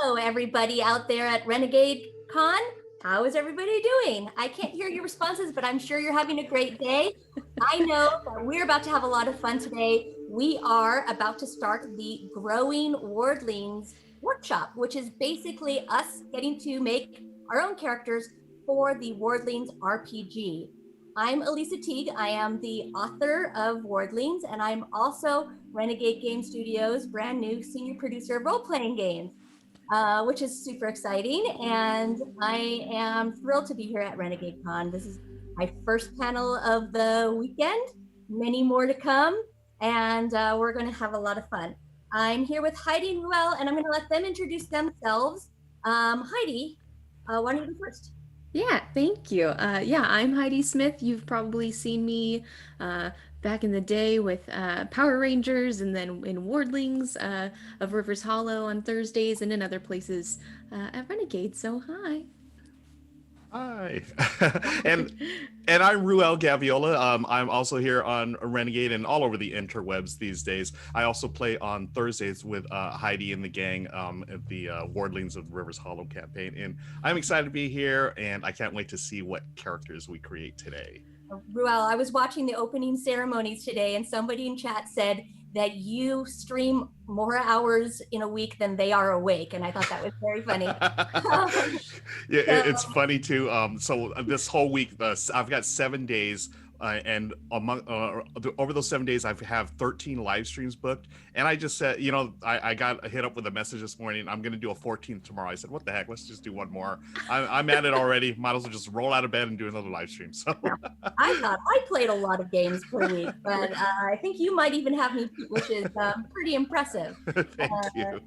Hello, everybody out there at Renegade Con. How is everybody doing? I can't hear your responses, but I'm sure you're having a great day. I know that we're about to have a lot of fun today. We are about to start the Growing Wardlings workshop, which is basically us getting to make our own characters for the Wardlings RPG. I'm Elisa Teague. I am the author of Wardlings, and I'm also Renegade Game Studios' brand new senior producer of role-playing games. Which is super exciting. And I am thrilled to be here at Renegade Con. This is my first panel of the weekend, many more to come, and we're going to have a lot of fun. I'm here with Heidi and Ruel, and I'm going to let them introduce themselves. Heidi, why don't you go first? Yeah, thank you. I'm Heidi Smith. You've probably seen me back in the day with Power Rangers and then in Wardlings of Rivers Hollow on Thursdays and in other places at Renegade. So, hi. Hi, and I'm Ruel Gaviola. I'm also here on Renegade and all over the interwebs these days. I also play on Thursdays with Heidi and the gang at the Wardlings of Rivers Hollow campaign, and I'm excited to be here, and I can't wait to see what characters we create today. Ruel, I was watching the opening ceremonies today, and somebody in chat said that you stream more hours in a week than they are awake, and I thought that was very funny. It's funny too. So this whole week, I've got 7 days, and over those 7 days, I have 13 live streams booked. And I just said, I got hit up with a message this morning. I'm going to do a 14th tomorrow. I said, what the heck? Let's just do one more. I'm at it already. Might as well just roll out of bed and do another live stream. So I thought I played a lot of games per week, but I think you might even have me, which is pretty impressive. Thank you.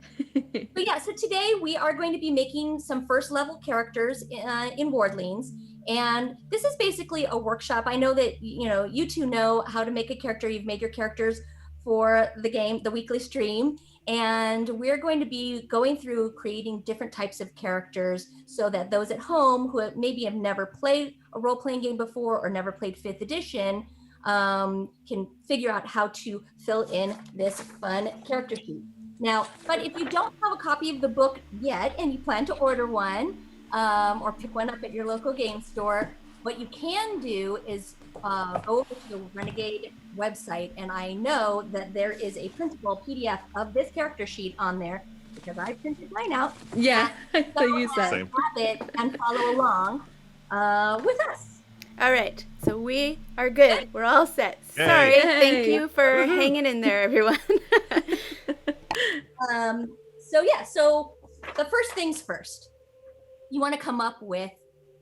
But yeah, so today we are going to be making some first level characters in Wardlings. And this is basically a workshop. I know that you two know how to make a character. You've made your characters for the game, the weekly stream. And we're going to be going through creating different types of characters so that those at home who maybe have never played a role-playing game before or never played 5th edition can figure out how to fill in this fun character sheet. Now, but if you don't have a copy of the book yet and you plan to order one, or pick one up at your local game store, what you can do is go over to the Renegade website, and I know that there is a printable PDF of this character sheet on there because I printed mine out. Yeah, I use that. Grab it and follow along with us. All right, so we are good. We're all set. Yay. Sorry, Yay. thank you for hanging in there, everyone. So the first things first. You want to come up with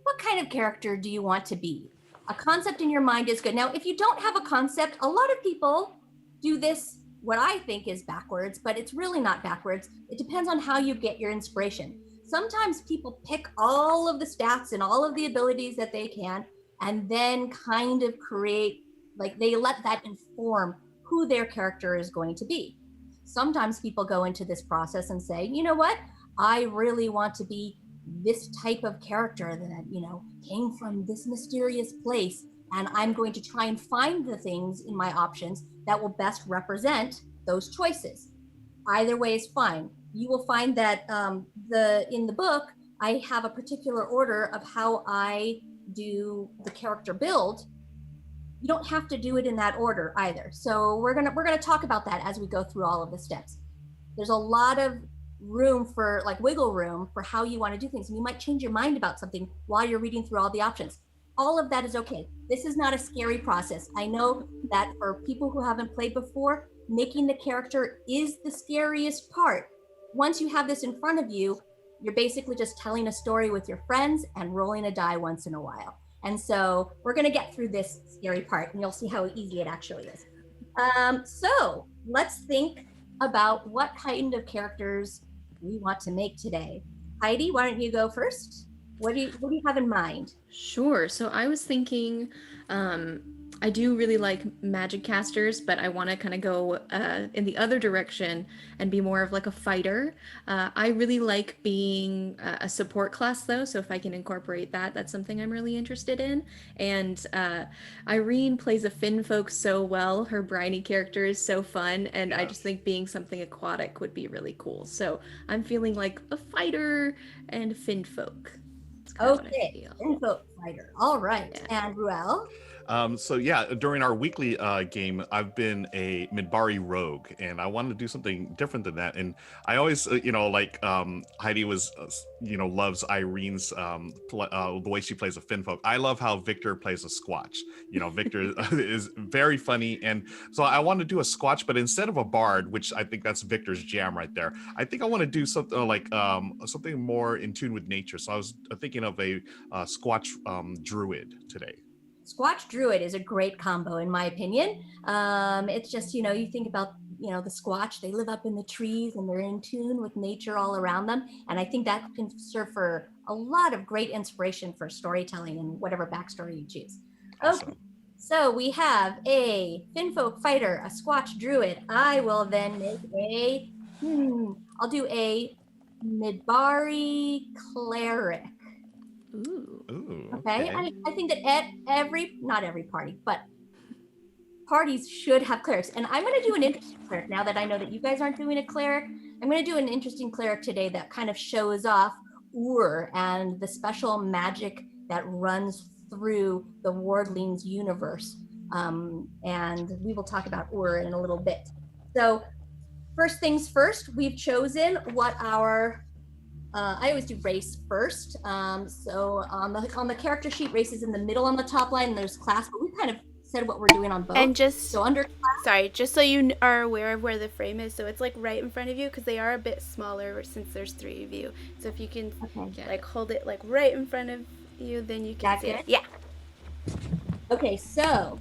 what kind of character do you want to be? A concept in your mind is good. Now, if you don't have a concept, a lot of people do this, what I think is backwards, but it's really not backwards. It depends on how you get your inspiration. Sometimes people pick all of the stats and all of the abilities that they can, and then kind of create, like they let that inform who their character is going to be. Sometimes people go into this process and say, you know what? I really want to be this type of character that came from this mysterious place, and I'm going to try and find the things in my options that will best represent those choices. Either way is fine. You will find that in the book I have a particular order of how I do the character build. You don't have to do it in that order either. So we're gonna talk about that as we go through all of the steps. There's a lot of room for wiggle room for how you want to do things, and you might change your mind about something while you're reading through all the options. All of that is okay. This is not a scary process. I know that for people who haven't played before, making the character is the scariest part. Once you have this in front of you, you're basically just telling a story with your friends and rolling a die once in a while. And so we're going to get through this scary part, and you'll see how easy it actually is. So let's think about what kind of characters we want to make today. Heidi, why don't you go first? What do you have in mind? Sure. So I was thinking, I I do really like magic casters, but I want to kind of go in the other direction and be more of like a fighter. I really like being a support class though, so if I can incorporate that, that's something I'm really interested in. And Irene plays a Finfolk so well. Her briny character is so fun, and I just think being something aquatic would be really cool. So I'm feeling like a fighter and a Finfolk. Okay, Info Fighter. All right. Yeah. And Ruel? So yeah, during our weekly game, I've been a Midbari rogue, and I wanted to do something different than that. And I always, Heidi was, loves Irene's the way she plays a Finfolk. I love how Victor plays a Squatch. Victor is very funny, and so I want to do a Squatch, but instead of a bard, which I think that's Victor's jam right there, I think I want to do something like something more in tune with nature. So I was thinking of a Squatch druid today. Squatch Druid is a great combo, in my opinion. It's just, you think about, the Squatch, they live up in the trees and they're in tune with nature all around them. And I think that can serve for a lot of great inspiration for storytelling and whatever backstory you choose. Awesome. Okay, so we have a Finfolk fighter, a Squatch Druid. I will then make I'll do a Midbari cleric. Ooh. Okay. I think that not every party, but parties should have clerics. And I'm going to do an interesting cleric now that I know that you guys aren't doing a cleric. I'm going to do an interesting cleric today that kind of shows off and the special magic that runs through the Wardlings universe. And we will talk about in a little bit. So first things first, we've chosen what our I always do race first. So on the character sheet, race is in the middle on the top line, and there's class, but we kind of said what we're doing on both. And just so you are aware of where the frame is, so it's like right in front of you, because they are a bit smaller since there's 3 of you. So if you can hold it like right in front of you, then you can see it. Yeah. Okay, so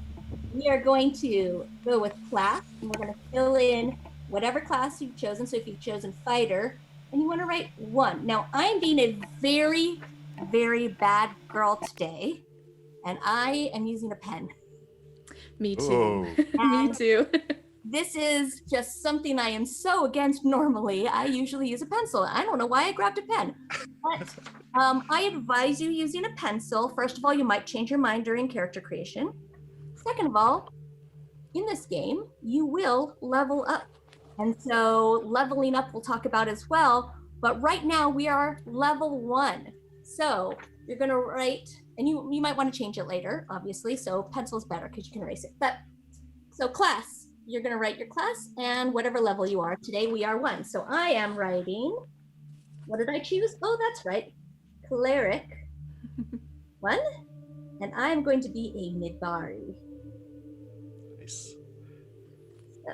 we are going to go with class, and we're going to fill in whatever class you've chosen. So if you've chosen fighter, and you want to write 1. Now, I'm being a very, very bad girl today, and I am using a pen. Me too. Me too. This is just something I am so against normally. I usually use a pencil. I don't know why I grabbed a pen. But I advise you using a pencil. First of all, you might change your mind during character creation. Second of all, in this game, you will level up. And so leveling up we'll talk about as well, but right now we are level 1. So you're gonna write, and you might want to change it later, obviously, so pencil's better because you can erase it. But so class, you're gonna write your class and whatever level you are. Today we are 1. So I am writing, what did I choose? Oh, that's right, cleric 1, and I'm going to be a Midbari. Nice. So,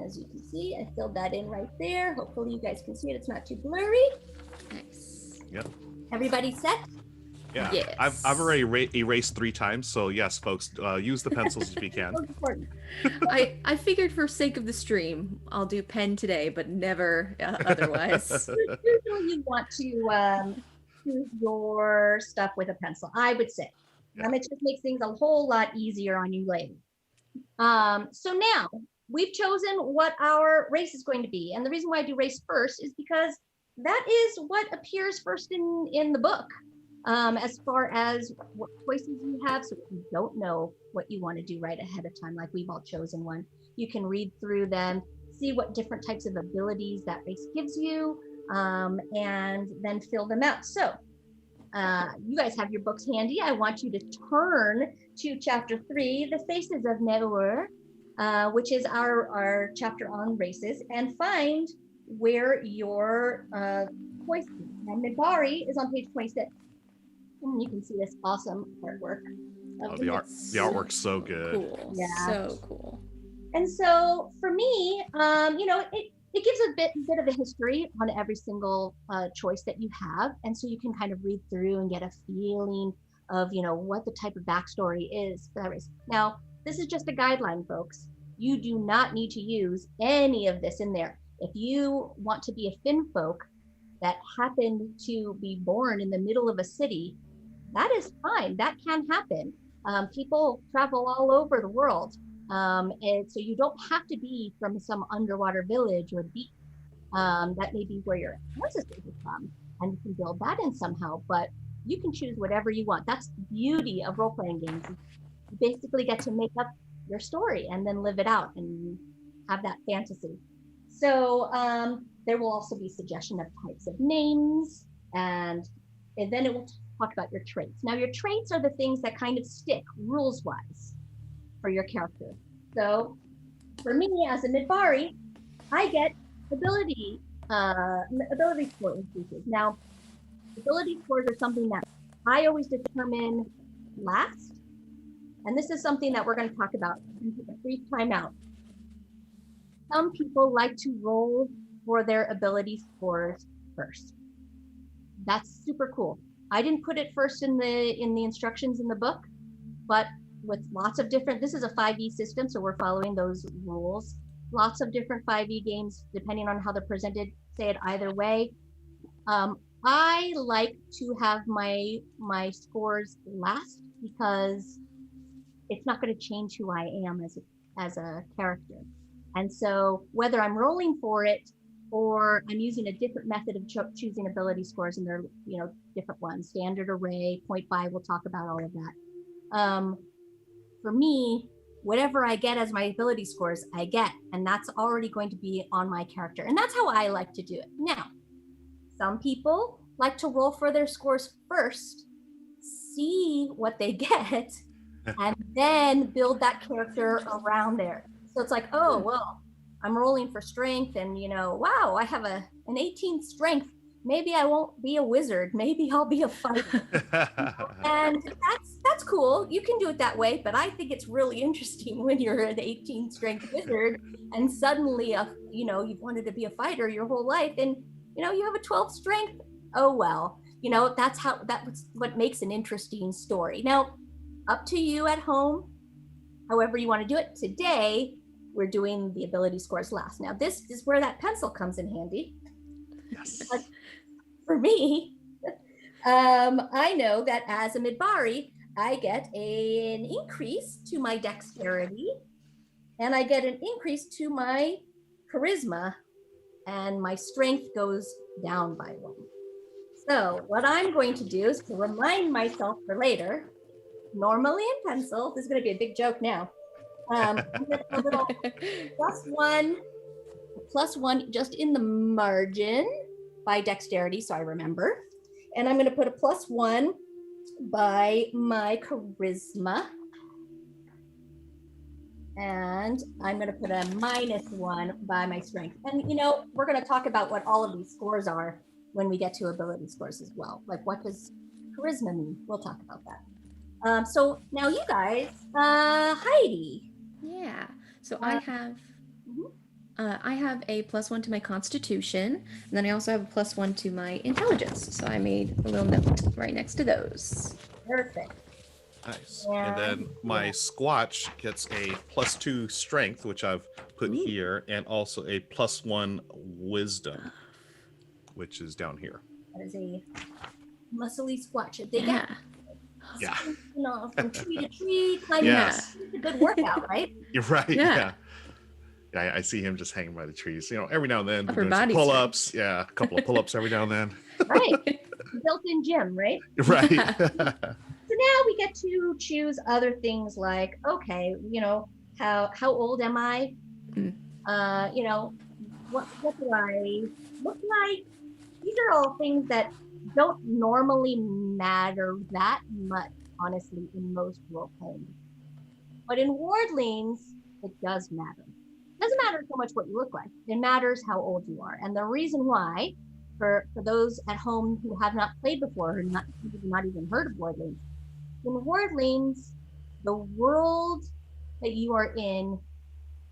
as you can see, I filled that in right there. Hopefully you guys can see it. It's not too blurry. Nice. Yep. Everybody set? Yeah. Yes. I've already erased 3 times, so yes, folks, use the pencils if you can. I figured for sake of the stream, I'll do pen today, but never otherwise. Usually you want to choose your stuff with a pencil, I would say. It just makes things a whole lot easier on you later. So now, we've chosen what our race is going to be. And the reason why I do race first is because that is what appears first in the book, as far as what choices you have. So if you don't know what you want to do right ahead of time, like we've all chosen one, you can read through them, see what different types of abilities that race gives you, and then fill them out. So you guys have your books handy. I want you to turn to chapter 3, The Faces of Neur, which is our chapter on races, and find where your choice is. And Midbari is on page 26. And you can see this awesome artwork. The artwork's so good. Cool. Yeah. So cool. And so for me, it gives a bit of a history on every single choice that you have. And so you can kind of read through and get a feeling of, what the type of backstory is for that race. Now, this is just a guideline, folks. You do not need to use any of this in there. If you want to be a Finfolk that happened to be born in the middle of a city, that is fine. That can happen. People travel all over the world. And so you don't have to be from some underwater village or beach. That may be where your ancestors are from, and you can build that in somehow, but you can choose whatever you want. That's the beauty of role-playing games. You basically get to make up your story and then live it out and have that fantasy. So there will also be suggestion of types of names, and then it will talk about your traits. Now, your traits are the things that kind of stick rules-wise for your character. So for me as a Midbari, I get ability score increases. Now, ability scores are something that I always determine last. And this is something that we're going to talk about in a brief time out. Some people like to roll for their ability scores first. That's super cool. I didn't put it first in the instructions in the book, but with lots of different, this is a 5e system, so we're following those rules. Lots of different 5e games, depending on how they're presented, say it either way. I like to have my scores last because it's not going to change who I am as a character. And so whether I'm rolling for it or I'm using a different method of choosing ability scores, and they're different ones, standard array, point buy, we'll talk about all of that. For me, whatever I get as my ability scores, I get, and that's already going to be on my character. And that's how I like to do it. Now, some people like to roll for their scores first, see what they get, and then build that character around there. So it's like, oh, well, I'm rolling for strength, and wow, I have an 18 strength. Maybe I won't be a wizard. Maybe I'll be a fighter. And that's cool. You can do it that way, but I think it's really interesting when you're an 18 strength wizard and suddenly you've wanted to be a fighter your whole life, and you have a 12 strength. Oh well, that's what makes an interesting story. Now, up to you at home, however you want to do it. Today, we're doing the ability scores last. Now, this is where that pencil comes in handy. Yes. But for me, I know that as a Midbari, I get an increase to my dexterity, and I get an increase to my charisma, and my strength goes down by 1. So what I'm going to do is to remind myself for later, normally in pencil, this is going to be a big joke now. I'm going to put a little +1 just in the margin by dexterity, so I remember. And I'm going to put a +1 by my charisma. And I'm going to put a -1 by my strength. And we're going to talk about what all of these scores are when we get to ability scores as well. Like, what does charisma mean? We'll talk about that. So now you guys, Heidi. Yeah. So I have a +1 to my constitution, and then I also have a +1 to my intelligence. So I made a little note right next to those. Perfect. Nice. And then my Squatch gets a +2 strength, which I've put here, and also a +1 wisdom, which is down here. That is a muscly Squatch. They Yeah. From tree to tree, climbing. Yes. It's a good workout, right? You're right. Yeah. Yeah, I see him just hanging by the trees. Every now and then, Upper doing some body pull-ups. Yeah, a couple of pull-ups every now and then. Right. Built-in gym, right? Right. So now we get to choose other things like, okay, how old am I? What do I look like? These are all things that don't normally matter that much, honestly, in most role-playing. But in Wardlings, it does matter. It doesn't matter so much what you look like. It matters how old you are. And the reason why, for those at home who have not played before, or not even heard of Wardlings, in Wardlings, the world that you are in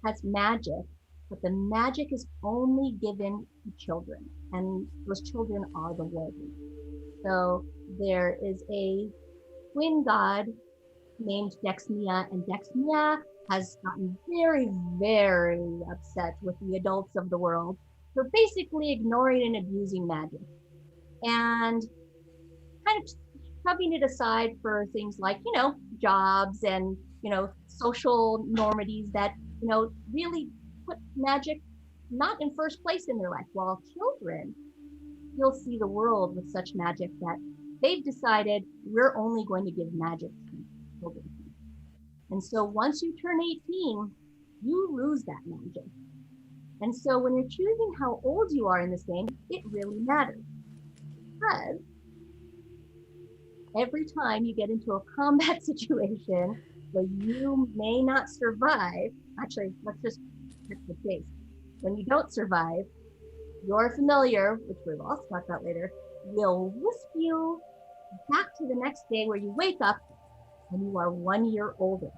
has magic, but the magic is only given to children, and those children are the Wardlings. So there is a twin god named Dexmia, and Dexmia has gotten very, very upset with the adults of the world for basically ignoring and abusing magic, and kind of shoving it aside for things like, jobs and, social normities that, really put magic not in first place in their life. While children still see the world with such magic that they've decided we're only going to give magic to children. And so once you turn 18, you lose that magic. And so when you're choosing how old you are in this game, it really matters. Because every time you get into a combat situation where you may not survive, actually, let's just pick the case. When you don't survive, your familiar, which we'll also talk about later, will whisk you back to the next day where you wake up and you are 1 year older.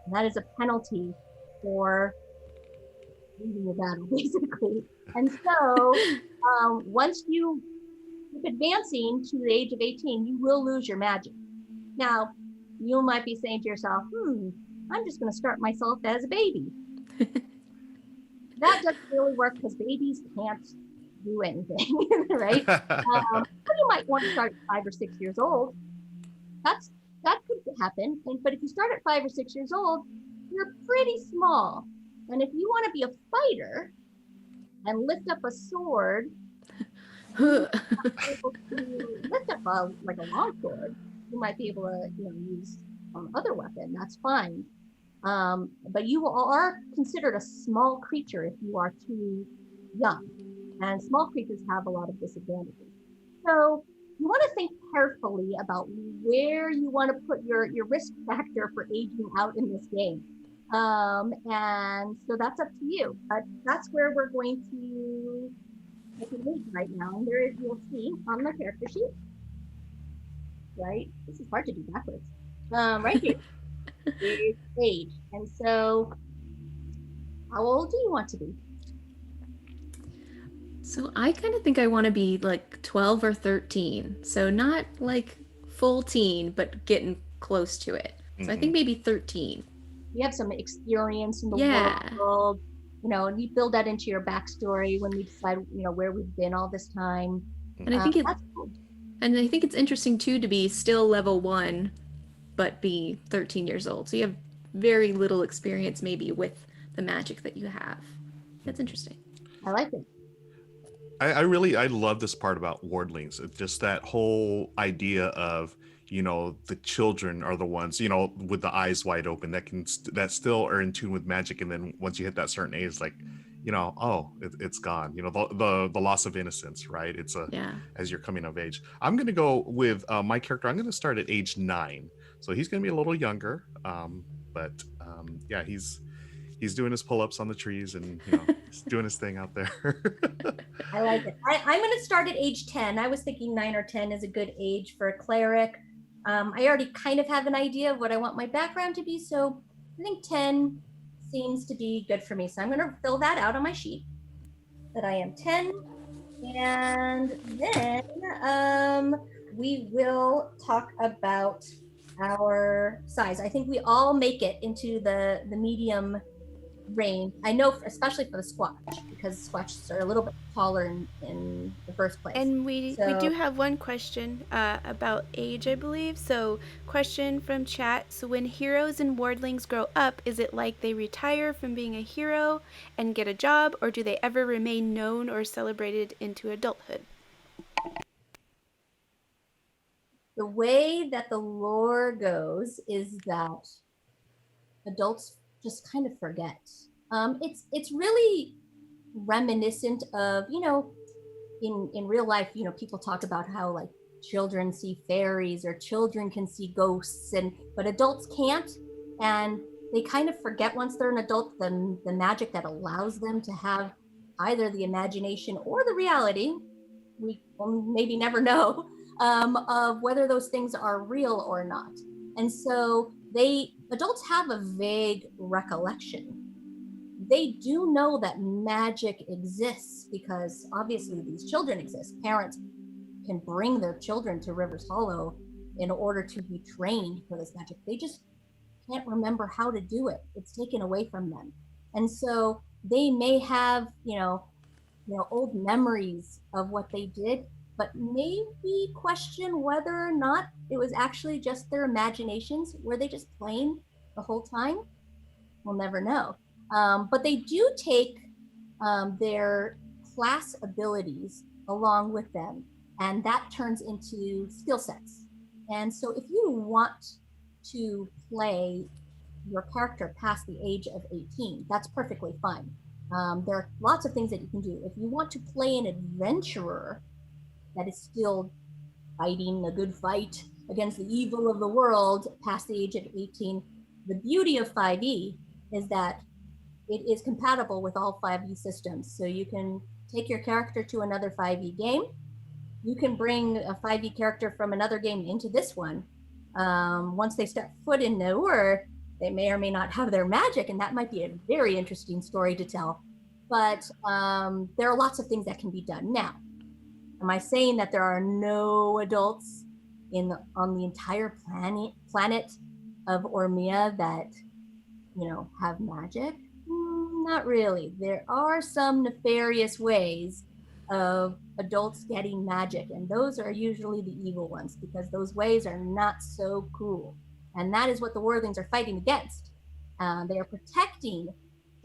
And that is a penalty for losing your battle, basically. And so once you keep advancing to the age of 18, you will lose your magic. Now, you might be saying to yourself, I'm just going to start myself as a baby. That doesn't really work because babies can't do anything, right? But you might want to start at 5 or 6 years old. That could happen. But if you start at 5 or 6 years old, you're pretty small. And if you want to be a fighter and lift up a sword, lift up a long sword, you might be able to use other weapon. That's fine. But you are considered a small creature if you are too young. And small creatures have a lot of disadvantages. So you want to think carefully about where you want to put your risk factor for aging out in this game. And so that's up to you. But that's where we're going to take an age right now. And there is, you'll see on the character sheet, right? This is hard to do backwards. Right here is age. And so how old do you want to be? So I kind of think I want to be like 12 or 13. So not like full teen, but getting close to it. So I think maybe 13. You have some experience in the world, and you build that into your backstory when we decide, where we've been all this time. And I think I think it's interesting too to be still level 1, but be 13 years old. So you have very little experience maybe with the magic that you have. That's interesting. I like it. I love this part about Wardlings. It's just that whole idea of, the children are the ones, with the eyes wide open that still are in tune with magic. And then once you hit that certain age, like, it's gone. The loss of innocence, right? It's as you're coming of age. I'm going to go with my character. I'm going to start at age 9. So he's going to be a little younger. But he's doing his pull-ups on the trees and, he's doing his thing out there. I like it. I'm going to start at age 10. I was thinking 9 or 10 is a good age for a cleric. I already kind of have an idea of what I want my background to be. So I think 10 seems to be good for me. So I'm going to fill that out on my sheet that I am 10. And then we will talk about our size. I think we all make it into the medium range. I know, especially for the Squatch, because Squatches are a little bit taller in the first place. And we do have one question about age, I believe. So question from chat. So when heroes and wardlings grow up, is it like they retire from being a hero and get a job, or do they ever remain known or celebrated into adulthood? The way that the lore goes is that adults just kind of forget. It's really reminiscent of, in real life, people talk about how like children see fairies or children can see ghosts, but adults can't, and they kind of forget once they're an adult the magic that allows them to have either the imagination or the reality. We will maybe never know of whether those things are real or not. And so adults have a vague recollection. They do know that magic exists because obviously these children exist. Parents can bring their children to Rivers Hollow in order to be trained for this magic. They just can't remember how to do it. It's taken away from them. And so they may have, old memories of what they did, but maybe question whether or not it was actually just their imaginations. Were they just playing the whole time? We'll never know. But they do take their class abilities along with them, and that turns into skill sets. And so if you want to play your character past the age of 18, that's perfectly fine. There are lots of things that you can do. If you want to play an adventurer that is still fighting a good fight against the evil of the world past the age of 18, the beauty of 5e is that it is compatible with all 5e systems. So you can take your character to another 5e game. You can bring a 5e character from another game into this one. Once they step foot in Noor, they may or may not have their magic, and that might be a very interesting story to tell. But there are lots of things that can be done. Now, am I saying that there are no adults on the entire planet of Ormia that, have magic? Not really. There are some nefarious ways of adults getting magic, and those are usually the evil ones, because those ways are not so cool. And that is what the Wardlings are fighting against. They are protecting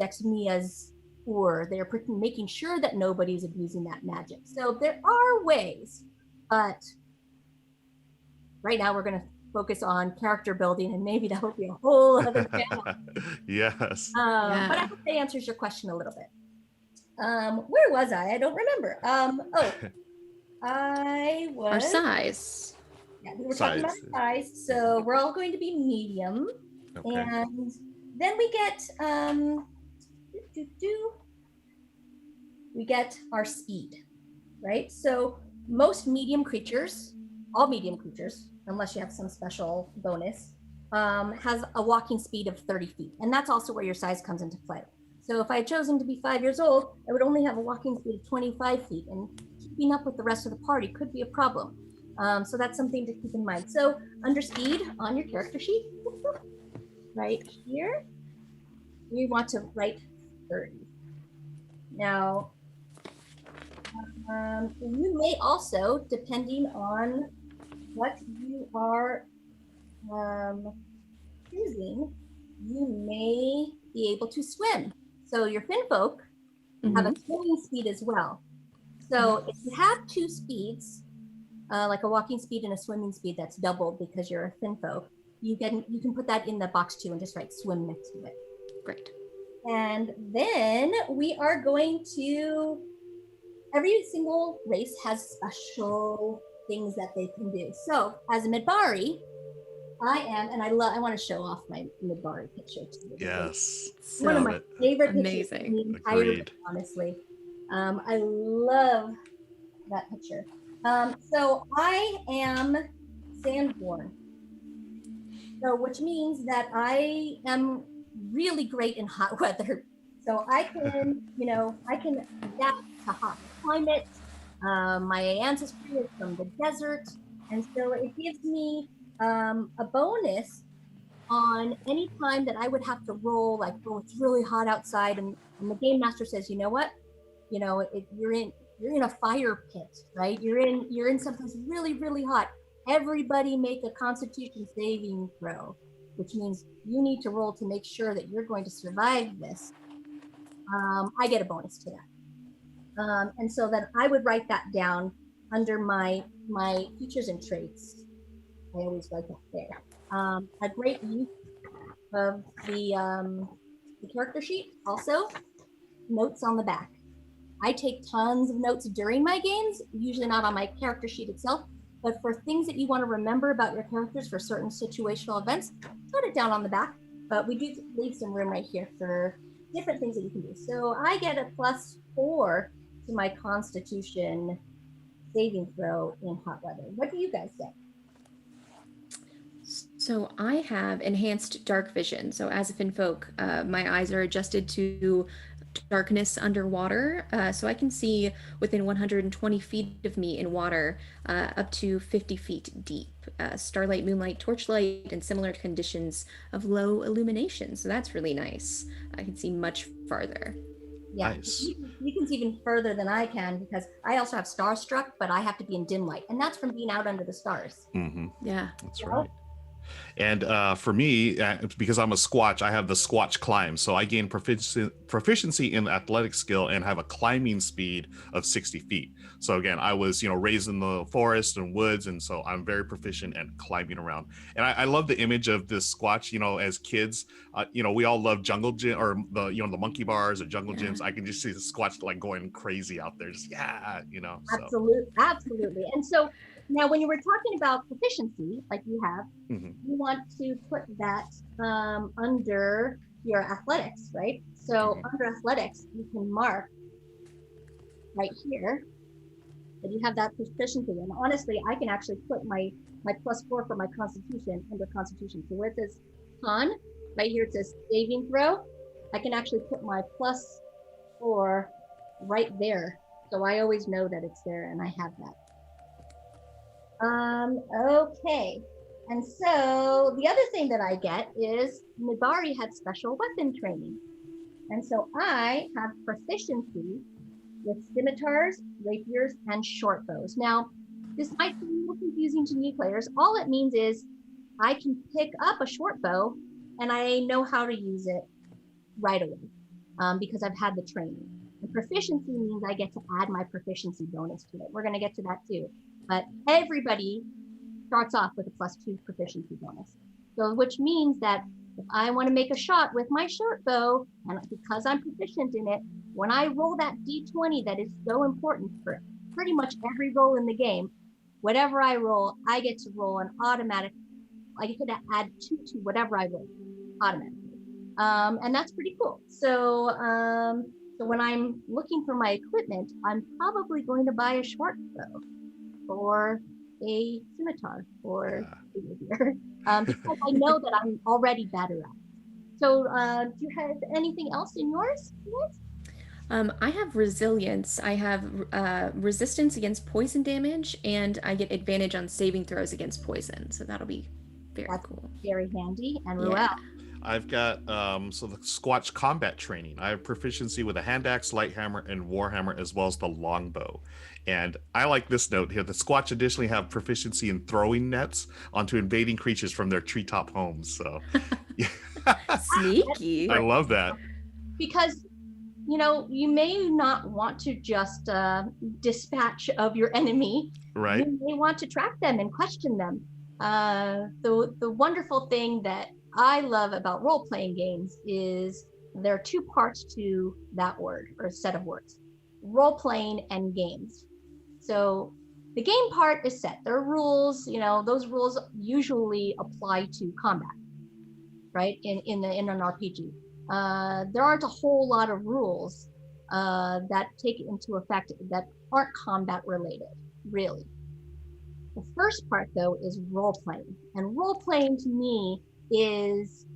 Dexmia's Ur. They are making sure that nobody's abusing that magic. So there are ways, but right now we're going to focus on character building, and maybe that will be a whole other channel. Yes. But I hope that answers your question a little bit. Where was I? I don't remember. I was... Our size. Yeah, we were talking about size. So we're all going to be medium. Okay. And then we get we get our speed, right? So most medium creatures, all medium creatures, unless you have some special bonus, has a walking speed of 30 feet. And that's also where your size comes into play. So if I had chosen to be 5 years old, I would only have a walking speed of 25 feet, and keeping up with the rest of the party could be a problem. So that's something to keep in mind. So under speed on your character sheet, right here, we want to write 30. Now, you may also, depending on what you are choosing, you may be able to swim. So your Finfolk have a swimming speed as well. So if you have two speeds, like a walking speed and a swimming speed that's doubled because you're a Finfolk, you can put that in the box too and just write swim next to it. Great. And then we are going to, every single race has special things that they can do. So as a Midbari, I am, and I want to show off my Midbari picture too. Yes. One of my favorite pictures amazing. in the entire book, honestly. I love that picture. So I am Sandborn. So which means that I am really great in hot weather. So I can, I can adapt to hot climate. My ancestry is from the desert. And so it gives me a bonus on any time that I would have to roll, like, oh, it's really hot outside, and the game master says, you know what, you're in a fire pit, right? You're in someplace really, really hot. Everybody make a Constitution saving throw, which means you need to roll to make sure that you're going to survive this. I get a bonus to that, and so then I would write that down under my features and traits. I always write that there. A great use of the character sheet. Also, notes on the back. I take tons of notes during my games, usually not on my character sheet itself, but for things that you want to remember about your characters for certain situational events, put it down on the back. But we do leave some room right here for different things that you can do. So I get a +4 to my Constitution saving throw in hot weather. What do you guys say? So I have enhanced dark vision. So as a Finfolk, my eyes are adjusted to darkness underwater, so I can see within 120 feet of me in water, up to 50 feet deep. Starlight, moonlight, torchlight, and similar conditions of low illumination. So that's really nice. I can see much farther. Yeah, Nice. you can see even further than I can because I also have Starstruck, but I have to be in dim light, and that's from being out under the stars. Mm-hmm. Yeah. That's right. And for me, because I'm a Squatch, I have the Squatch climb. So I gain proficiency in athletic skill and have a climbing speed of 60 feet. So again, I was, raised in the forest and woods. And so I'm very proficient at climbing around. And I love the image of this Squatch, as kids, we all love jungle gym or the monkey bars or jungle gyms. I can just see the Squatch like going crazy out there. Just, So. Absolutely. And so now when you were talking about proficiency, like you have, Mm-hmm. you want to put that under your athletics, right? So under athletics, you can mark right here that you have that proficiency. And honestly, I can actually put my +4 for my constitution under constitution. So where it says con, right here it says saving throw, I can actually put my +4 right there. So I always know that it's there and I have that. Okay. And so the other thing that I get is Nibari had special weapon training. And so I have proficiency with scimitars, rapiers, and short bows. Now, this might be a little confusing to new players. All it means is I can pick up a short bow and I know how to use it right away because I've had the training. And proficiency means I get to add my proficiency bonus to it. We're going to get to that too. But everybody starts off with a +2 proficiency bonus. So which means that if I want to make a shot with my short bow, and because I'm proficient in it, when I roll that D20 that is so important for pretty much every roll in the game, whatever I roll, I get to roll an automatic, I get to add 2 to whatever I roll automatically. And that's pretty cool. So, so when I'm looking for my equipment, I'm probably going to buy a short bow or a scimitar or a rapier because I know that I'm already better at it. So do you have anything else in yours? I have resilience. I have resistance against poison damage, and I get advantage on saving throws against poison. So that'll be very cool. Very handy. And Ruel? Yeah. I've got the Squatch combat training. I have proficiency with a hand axe, light hammer, and warhammer, as well as the longbow. And I like this note here. The Squatch additionally have proficiency in throwing nets onto invading creatures from their treetop homes. So Sneaky. I love that. Because you may not want to just dispatch of your enemy. Right. You may want to track them and question them. The wonderful thing that I love about role-playing games is there are 2 parts to that word or set of words: role-playing and games. So the game part is set. There are rules, those rules usually apply to combat, right? In an RPG. There aren't a whole lot of rules that take into effect that aren't combat related, really. The first part, though, is role-playing. And role-playing to me is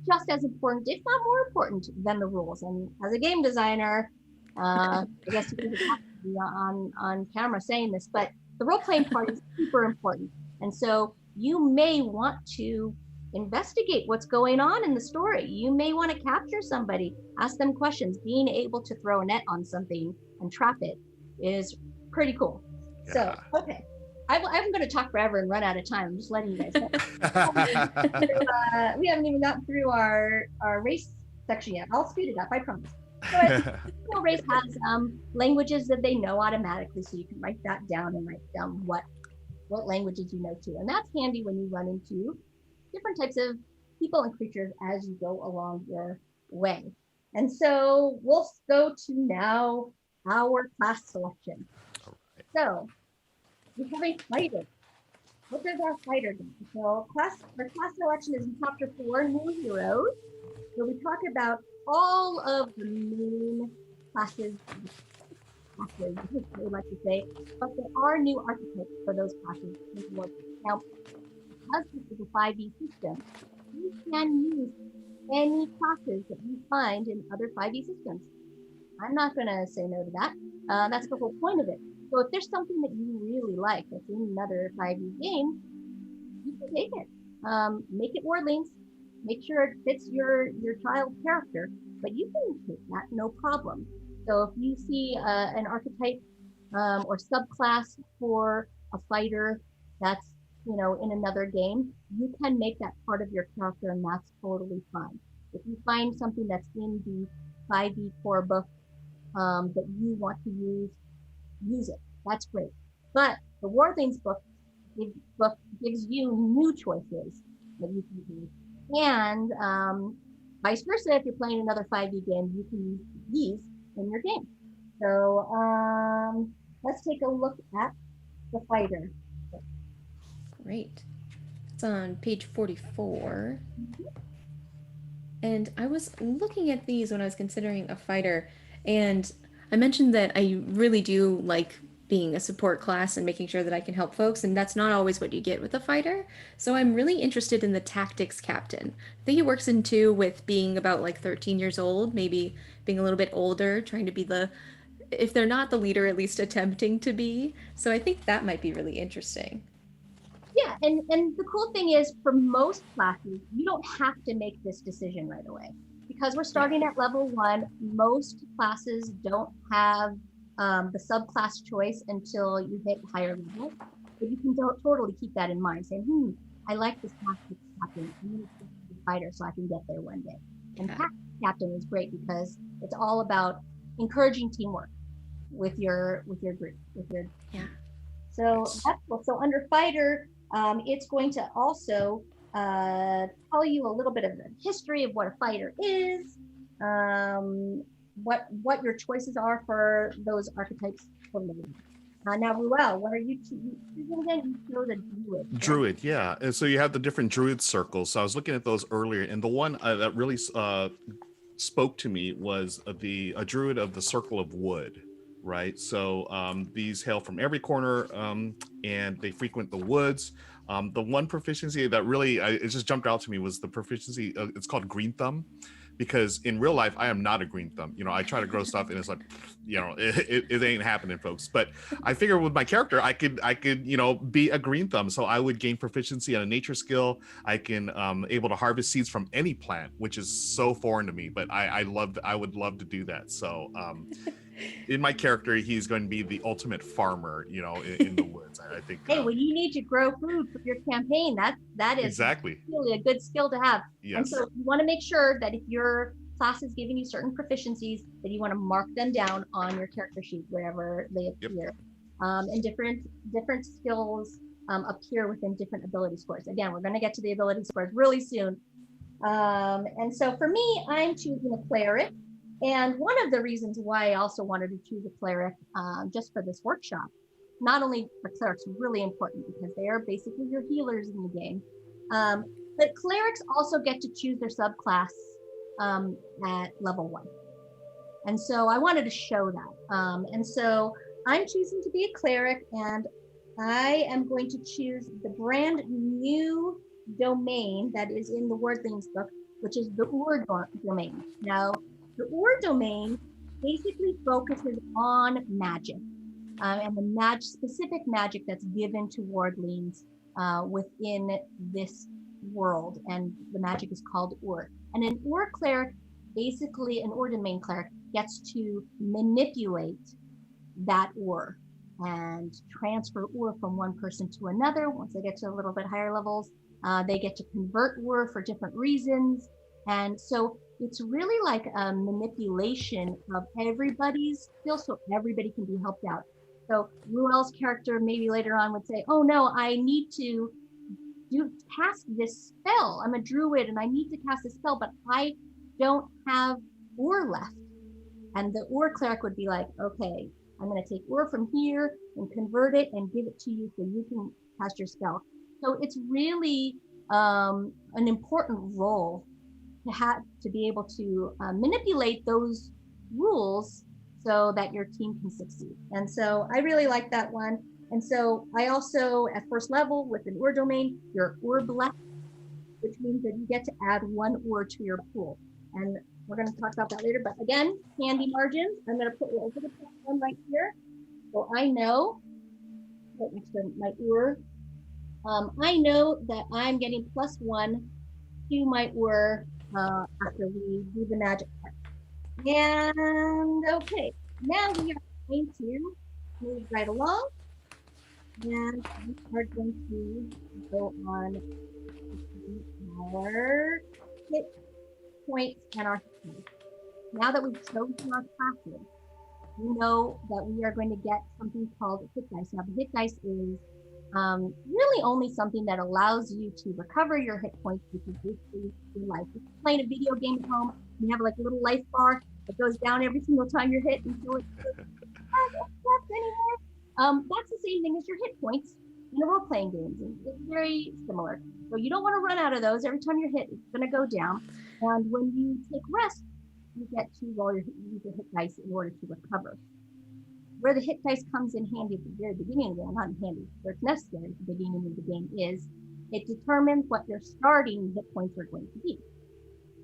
just as important, if not more important, than the rules. And as a game designer, I guess you can have to be on camera saying this, but the role-playing part is super important. And so you may want to investigate what's going on in the story. You may want to capture somebody, ask them questions. Being able to throw a net on something and trap it is pretty cool. Yeah. So, okay. I'm going to talk forever and run out of time. I'm just letting you guys know. We haven't even gotten through our race section yet. I'll speed it up, I promise. So race has languages that they know automatically, so you can write that down and write down what languages you know too. And that's handy when you run into different types of people and creatures as you go along your way. And so we'll go to now our class selection. All right. So we have a fighter. What does our fighter do? So our class selection is in chapter 4, New Heroes. So we talk about all of the main classes, I would like to say, but there are new archetypes for those classes. Now, because this is a 5e system, you can use any classes that you find in other 5e systems. I'm not going to say no to that. That's the whole point of it. So if there's something that you really like that's in another 5e game, you can take it. Make it Wardlings, make sure it fits your child character, but you can take that no problem. So if you see an archetype or subclass for a fighter that's in another game, you can make that part of your character, and that's totally fine. If you find something that's in the 5e core book that you want to use it. That's great. But the Wardlings book gives you new choices that you can do. And vice versa, if you're playing another 5e game, you can use these in your game. So let's take a look at the fighter. Great. It's on page 44. And I was looking at these when I was considering a fighter, and I mentioned that I really do like being a support class and making sure that I can help folks, and that's not always what you get with a fighter. So I'm really interested in the tactics captain. I think it works in two with being about like 13 years old, maybe being a little bit older, trying to be if they're not the leader, at least attempting to be. So I think that might be really interesting. Yeah, and the cool thing is, for most classes, you don't have to make this decision right away. Because we're starting at level 1, most classes don't have the subclass choice until you hit higher level. But you can totally keep that in mind, saying, I like this tactics captain. I'm going to be a fighter so I can get there one day. And tactics captain is great because it's all about encouraging teamwork with your group, So that's cool. So under fighter, it's going to also tell you a little bit of the history of what a fighter is, what your choices are for those archetypes. Now, Ruel, what are you choosing again? You chose a druid. Druid, yeah. And so you have the different druid circles. So I was looking at those earlier, and the one that really spoke to me was a druid of the circle of wood. Right, so these hail from every corner, and they frequent the woods. The one proficiency that really it just jumped out to me was the proficiency. It's called Green Thumb, because in real life I am not a green thumb. I try to grow stuff, and it's like, it ain't happening, folks. But I figure with my character, I could be a green thumb, so I would gain proficiency on a nature skill. I can able to harvest seeds from any plant, which is so foreign to me, but I would love to do that. So in my character, he's going to be the ultimate farmer, in the woods. I think. Hey, when you need to grow food for your campaign, that is exactly really a good skill to have. Yes. And so you want to make sure that if your class is giving you certain proficiencies, that you want to mark them down on your character sheet wherever they appear. And different skills appear within different ability scores. Again, we're going to get to the ability scores really soon. And so for me, I'm choosing a cleric. And one of the reasons why I also wanted to choose a cleric just for this workshop, not only are clerics really important because they are basically your healers in the game, but clerics also get to choose their subclass at level 1. And so I wanted to show that. And so I'm choosing to be a cleric, and I am going to choose the brand new domain that is in the Wardlings book, which is the Ur domain. Now, the Ur domain basically focuses on magic and the specific magic that's given to Wardlings within this world, and the magic is called Ur. And an Ur cleric, basically an Ur domain cleric, gets to manipulate that Ur and transfer Ur from one person to another. Once they get to a little bit higher levels, they get to convert Ur for different reasons. And so it's really like a manipulation of everybody's skills so everybody can be helped out. So Ruel's character maybe later on would say, oh no, I need to cast this spell. I'm a druid and I need to cast a spell, but I don't have Ur left. And the Ur cleric would be like, okay, I'm going to take Ur from here and convert it and give it to you so you can cast your spell. So it's really an important role to be able to manipulate those rules so that your team can succeed. And so I really like that one. And so I also, at first level with an Ur domain, you're Ur blessed, which means that you get to add 1 Ur to your pool. And we're going to talk about that later. But again, handy margins. I'm going to put you over the top one right here. So I know, right next to my Ur, I know that I'm getting +1 you might work after we do the magic part. And okay, now we are going to move right along. And we are going to go on our hit points and our hit points. Now that we've chosen our classes, we know that we are going to get something called hit dice. Now, the hit dice is really only something that allows you to recover your hit points, which is basically your life. If you're playing a video game at home, you have like a little life bar that goes down every single time you're hit until it's not anymore. That's the same thing as your hit points in a role-playing game. It's very similar. So you don't want to run out of those. Every time you're hit, it's going to go down. And when you take rest, you get to roll your hit dice in order to recover. Where the hit dice comes in handy at the very beginning of the game, not in handy, where it's necessary at the beginning of the game, is it determines what your starting hit points are going to be.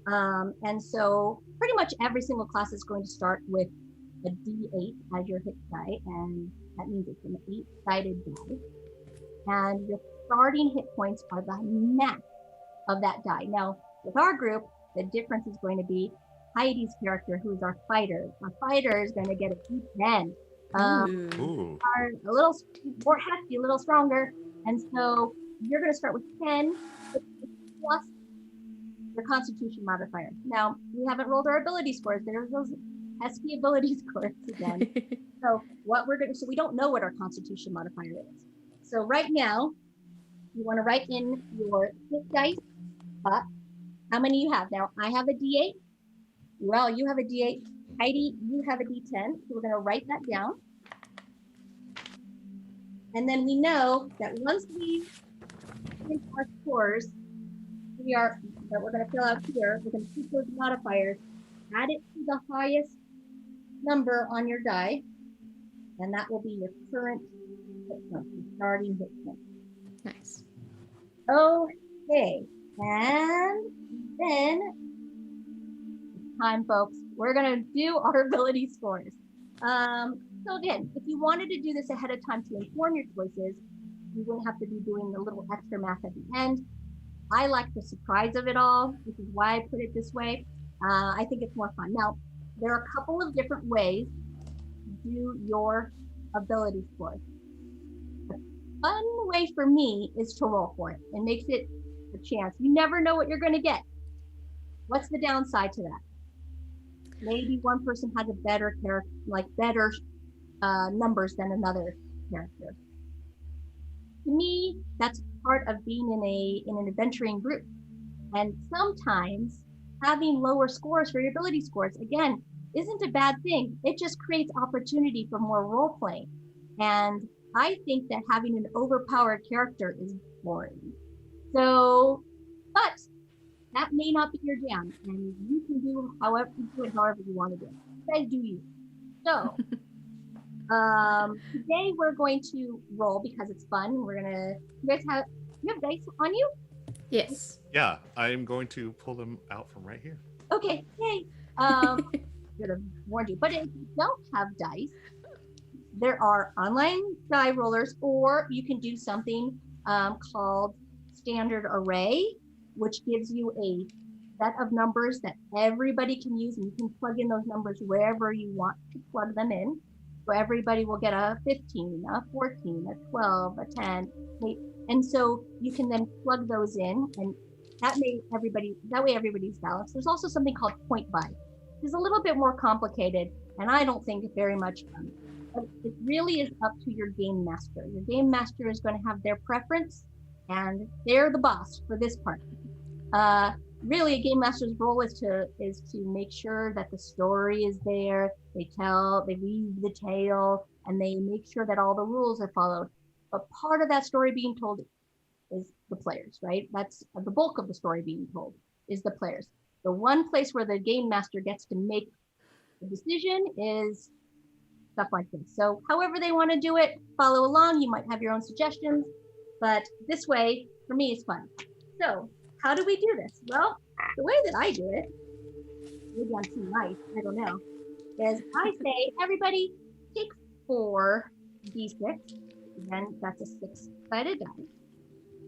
And so pretty much every single class is going to start with a D8 as your hit die, and that means it's an 8-sided die. And your starting hit points are the max of that die. Now, with our group, the difference is going to be Heidi's character, who is our fighter. Our fighter is going to get a D10. Are a little more hefty, a little stronger. And so you're going to start with 10 plus your Constitution modifier. Now, we haven't rolled our ability scores. There's those pesky ability scores again. So we don't know what our Constitution modifier is. So right now, you want to write in your hit dice up. How many you have? Now, I have a D8. Well, you have a D8. Heidi, you have a D10. So we're going to write that down. And then we know that once we hit our scores, that we're going to fill out here, we're going to keep those modifiers, add it to the highest number on your die, and that will be your current hit point, your starting hit point. Nice. Okay, and then it's time, folks. We're going to do our ability scores. So again, if you wanted to do this ahead of time to inform your choices, you wouldn't have to be doing a little extra math at the end. I like the surprise of it all, which is why I put it this way. I think it's more fun. Now, there are a couple of different ways to do your ability scores. The fun way for me is to roll for it. It makes it a chance. You never know what you're going to get. What's the downside to that? Maybe one person has a better character, like better numbers than another character. To me, that's part of being in an adventuring group. And sometimes having lower scores for your ability scores, again, isn't a bad thing. It just creates opportunity for more role playing. And I think that having an overpowered character is boring. So, but that may not be your jam, and you can do however you want to do it. You guys do you. So, today we're going to roll because it's fun. You guys have dice on you? Yes. Yeah, I'm going to pull them out from right here. Okay, yay. Should have warned you. But if you don't have dice, there are online die rollers, or you can do something called standard array, which gives you a set of numbers that everybody can use, and you can plug in those numbers wherever you want to plug them in. So everybody will get a 15, a 14, a 12, a 10, 8. And so you can then plug those in, and that way everybody's balanced. There's also something called point buy. It's a little bit more complicated, and I don't think it's very much fun. But it really is up to your game master. Your game master is going to have their preference, and they're the boss for this part. Really, a game master's role is to make sure that the story is there. They weave the tale, and they make sure that all the rules are followed. But part of that story being told is the players, right? That's the bulk of the story being told is the players. The one place where the game master gets to make the decision is stuff like this. So however they want to do it, follow along. You might have your own suggestions, but this way, for me, is fun. So how do we do this? Well, the way that I do it, maybe I'm too nice, I don't know, is I say, everybody take 4 d6, then that's a 6-sided die.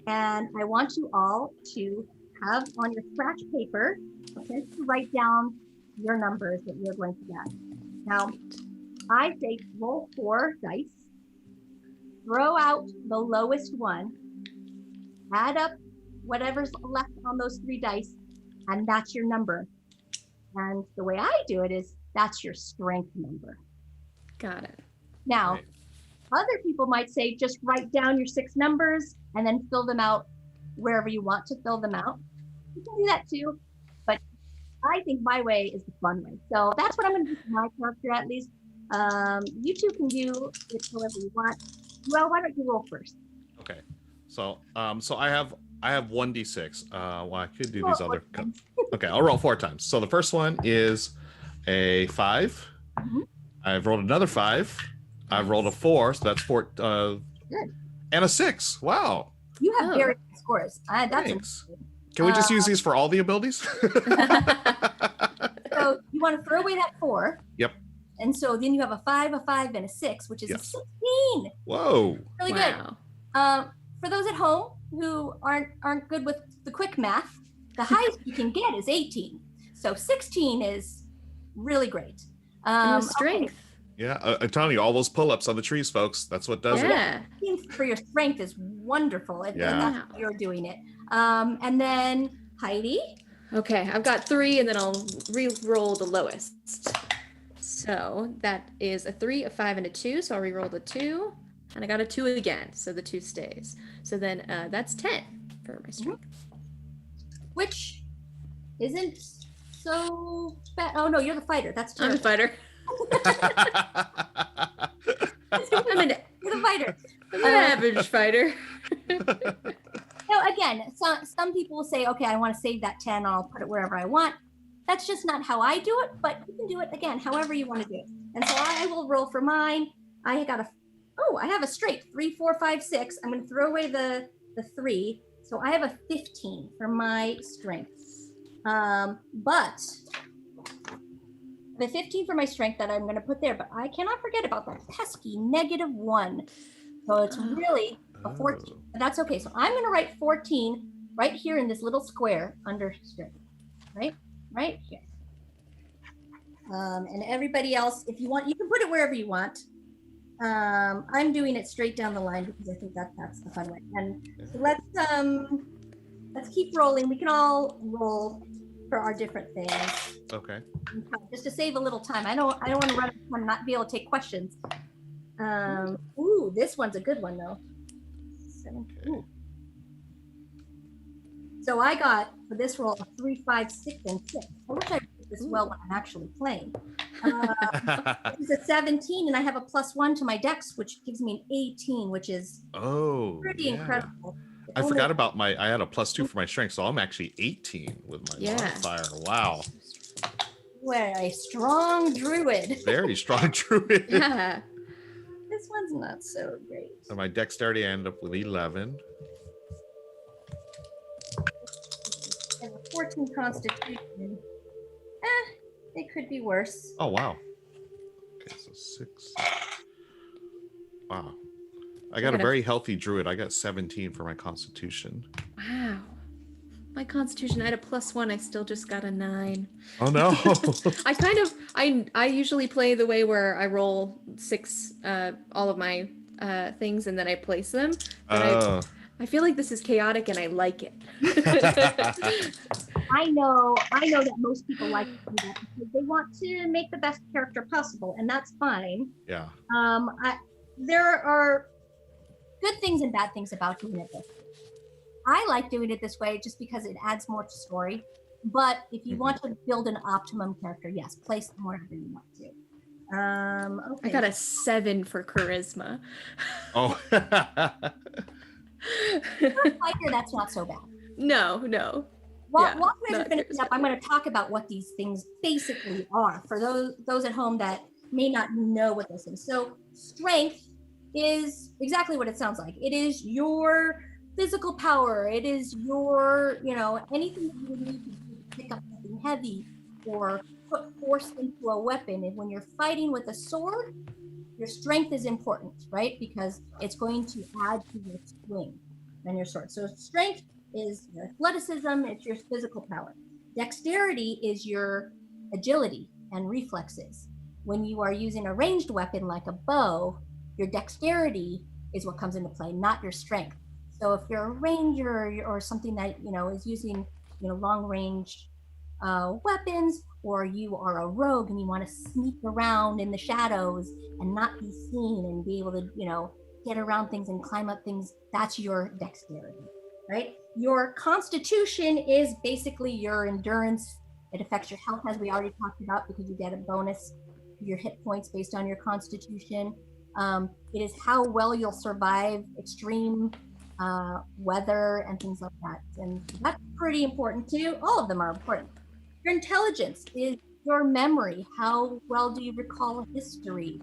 And I want you all to have on your scratch paper, okay, to write down your numbers that you're going to get. Now, I say roll 4 dice, throw out the lowest one, add up whatever's left on those 3 dice, and that's your number. And the way I do it is that's your strength number. Got it. Now, Right. other people might say just write down your 6 numbers and then fill them out wherever you want to fill them out. You can do that too, but I think my way is the fun way. So that's what I'm going to do for my character at least. You two can do it however you want. Well, why don't you roll first? Okay. So I have 1d6. Well, I could do these other. Okay, I'll roll 4 times. So the first one is a 5. Mhm. I've rolled another 5. I've rolled a 4, so that's 4. Good. And a 6. Wow. You have Oh. very good scores. That's Thanks. impressive. Can we just use these for all the abilities? So you want to throw away that 4. Yep. And so then you have a 5, and a 6, which is a Yes. 16. Whoa. Really Wow. good. For those at home who aren't good with the quick math, the highest you can get is 18. So 16 is really great. And with Okay. strength. Yeah, I'm telling you, all those pull-ups on the trees, folks. That's what does it. Yeah. 16 for your strength is wonderful, and Yeah. that's how you're doing it. And then Heidi. Okay, I've got 3, and then I'll re-roll the lowest. So that is a 3, a 5, and a 2. So I'll re-roll the 2, and I got a 2 again. So the 2 stays. So then that's 10 for my strength. Which isn't so bad. Oh no, you're the fighter. That's I'm a terrible. fighter. I'm You're the fighter. an average fighter. Now again, some people will say, okay, I want to save that 10, I'll put it wherever I want. That's just not how I do it, but you can do it again, however you want to do it. And so I will roll for mine. I have a straight 3, 4, 5, 6. I'm going to throw away the 3. So I have a 15 for my strength. But the 15 for my strength that I'm going to put there, but I cannot forget about that pesky -1. So it's really a 14. But that's okay. So I'm going to write 14 right here in this little square under strength. Right here. And everybody else, if you want, you can put it wherever you want. I'm doing it straight down the line because I think that's the fun way. And so let's keep rolling. We can all roll for our different things. Okay. Just to save a little time. I don't want to run out of time and not be able to take questions. Ooh, this one's a good one though. 7. Ooh. So I got for this roll a 3, 5, 6, and 6. I wish I did this well when I'm actually playing. It's a 17, and I have a +1 to my dex, which gives me an 18, which is pretty yeah. incredible. I forgot about I had a +2 for my strength, so I'm actually 18 with my Yeah. modifier. Wow. We're a strong druid. Very strong druid. Yeah. This one's not so great. So my dexterity I ended up with 11. I have a 14 constitution. It could be worse. Oh, wow. Okay, so 6. Wow. I got a very healthy druid. I got 17 for my constitution. Wow. My constitution, I had a +1. I still just got a 9. Oh, no. I usually play the way where I roll 6, all of my things, and then I place them. But I feel like this is chaotic, and I like it. I know that most people like to do that because they want to make the best character possible, and that's fine. Yeah. There are good things and bad things about doing it this way. I like doing it this way just because it adds more to story. But if you want to build an optimum character, yes, place them wherever you want to. Okay. I got a 7 for charisma. Oh. For a fighter, that's not so bad. No. While Yeah, you guys are not finishing up, I'm going to talk about what these things basically are for those at home that may not know what this is. So strength is exactly what it sounds like. It is your physical power. It is your, anything that you would need to pick up something heavy or put force into a weapon. And when you're fighting with a sword, your strength is important, right? Because it's going to add to your swing and your sword. So strength is your athleticism, it's your physical power. Dexterity is your agility and reflexes. When you are using a ranged weapon like a bow, your dexterity is what comes into play, not your strength. So if you're a ranger or something that, is using, long range weapons, or you are a rogue and you want to sneak around in the shadows and not be seen and be able to, get around things and climb up things, that's your dexterity, right? Your constitution is basically your endurance. It affects your health, as we already talked about, because you get a bonus to your hit points based on your constitution. It is how well you'll survive extreme weather and things like that. And that's pretty important too. All of them are important. Your intelligence is your memory. How well do you recall history?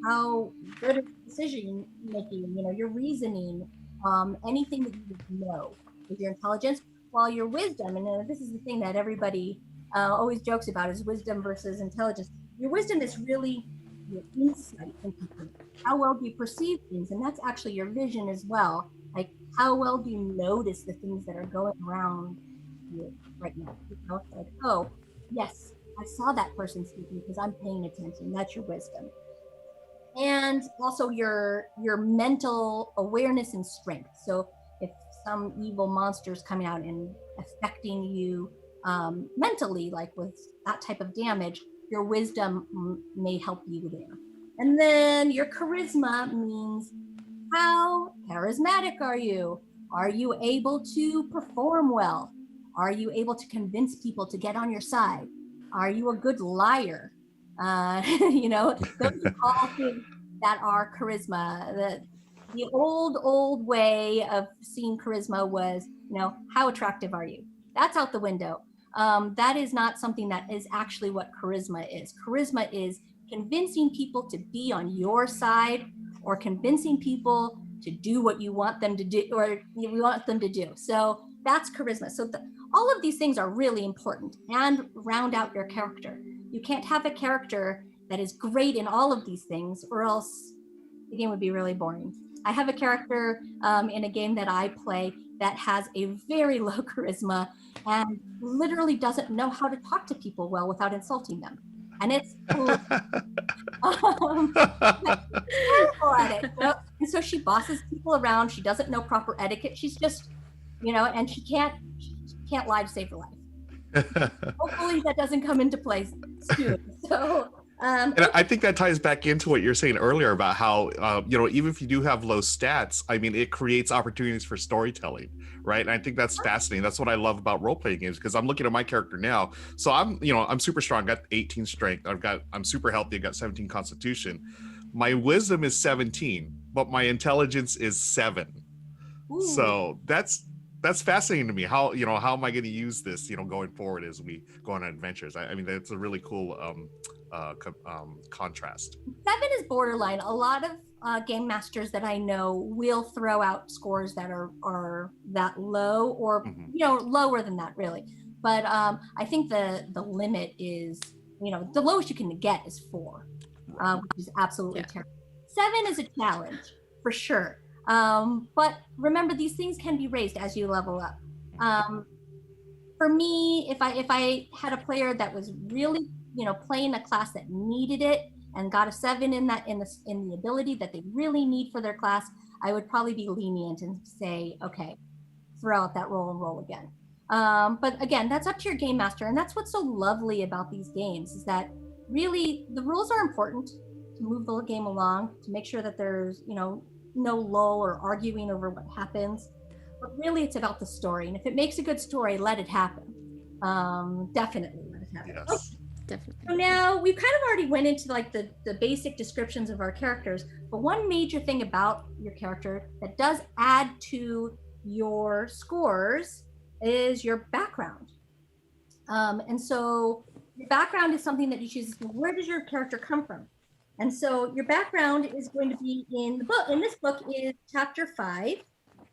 How good is decision making? Your reasoning. Anything that you know is your intelligence. While your wisdom, and this is the thing that everybody always jokes about, is wisdom versus intelligence. Your wisdom is really your insight into things. How well do you perceive things? And that's actually your vision as well. Like, how well do you notice the things that are going around you right now? It's like, oh, yes, I saw that person speaking because I'm paying attention. That's your wisdom. And also your mental awareness and strength. So if some evil monster is coming out and affecting you mentally, like with that type of damage, your wisdom may help you there. And then your charisma means, how charismatic are you? Are you able to perform well? Are you able to convince people to get on your side? Are you a good liar? Those are all things that are charisma. The old way of seeing charisma was, how attractive are you? That's out the window. That is not something that is actually what charisma is. Charisma is convincing people to be on your side, or convincing people to do what you want them to do, or you want them to do. So that's charisma. So all of these things are really important and round out your character. You can't have a character that is great in all of these things, or else the game would be really boring. I have a character in a game that I play that has a very low charisma and literally doesn't know how to talk to people well without insulting them. And it's terrible at it. And so she bosses people around. She doesn't know proper etiquette. She's just, and she can't lie to save her life. Hopefully that doesn't come into play soon. So and I think that ties back into what you're saying earlier about how, even if you do have low stats, it creates opportunities for storytelling, right? And I think that's fascinating. That's what I love about role-playing games, because I'm looking at my character now. So I'm super strong. I got 18 strength. I'm super healthy. I got 17 constitution. My wisdom is 17, but my intelligence is 7. Ooh. So that's fascinating to me. How am I going to use this, going forward as we go on adventures? That's a really cool contrast. 7 is borderline. A lot of game masters that I know will throw out scores that are that low, or lower than that, really. But I think the limit is, the lowest you can get is 4, which is absolutely terrible. 7 is a challenge for sure. But remember, these things can be raised as you level up. For me, if I had a player that was really, playing a class that needed it and got a 7 in the ability that they really need for their class, I would probably be lenient and say, okay, throw out that roll again. But again, that's up to your game master, and that's what's so lovely about these games, is that really the rules are important to move the game along, to make sure that there's no lull or arguing over what happens. But really, it's about the story, and if it makes a good story, let it happen. Definitely let it happen. Yes. Okay. Definitely. So now we've kind of already went into like the basic descriptions of our characters, but one major thing about your character that does add to your scores is your background. And so your background is something that you choose. Where does your character come from? And so your background is going to be in the book. And this book is chapter 5,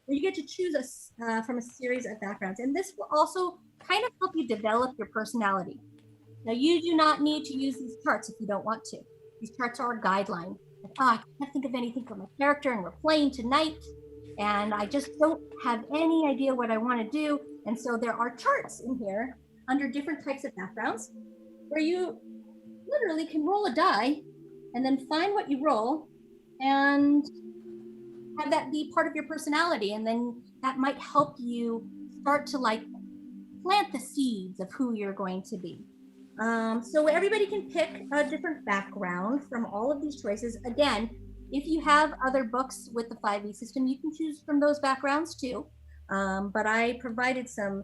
where you get to choose from a series of backgrounds. And this will also kind of help you develop your personality. Now, you do not need to use these charts if you don't want to. These charts are a guideline. Like, I can't think of anything for my character, and we're playing tonight. and I just don't have any idea what I want to do. And so there are charts in here under different types of backgrounds where you literally can roll a die and then find what you roll and have that be part of your personality. And then that might help you start to like plant the seeds of who you're going to be. So everybody can pick a different background from all of these choices. Again, if you have other books with the 5e system, you can choose from those backgrounds too. But I provided some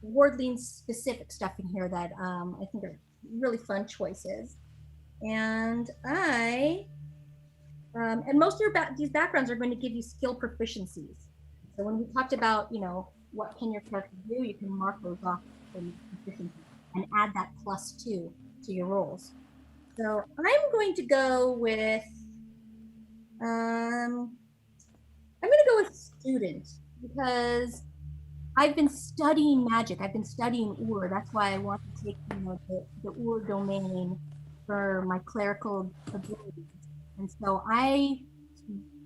Wardling specific stuff in here that I think are really fun choices. And and most of these backgrounds are going to give you skill proficiencies. So when we talked about, what can your character do, you can mark those off in proficiency and add that +2 to your rolls. So I'm going to go with, I'm going to go with student because I've been studying magic. I've been studying Ur. That's why I want to take, the Ur domain for my clerical abilities. And so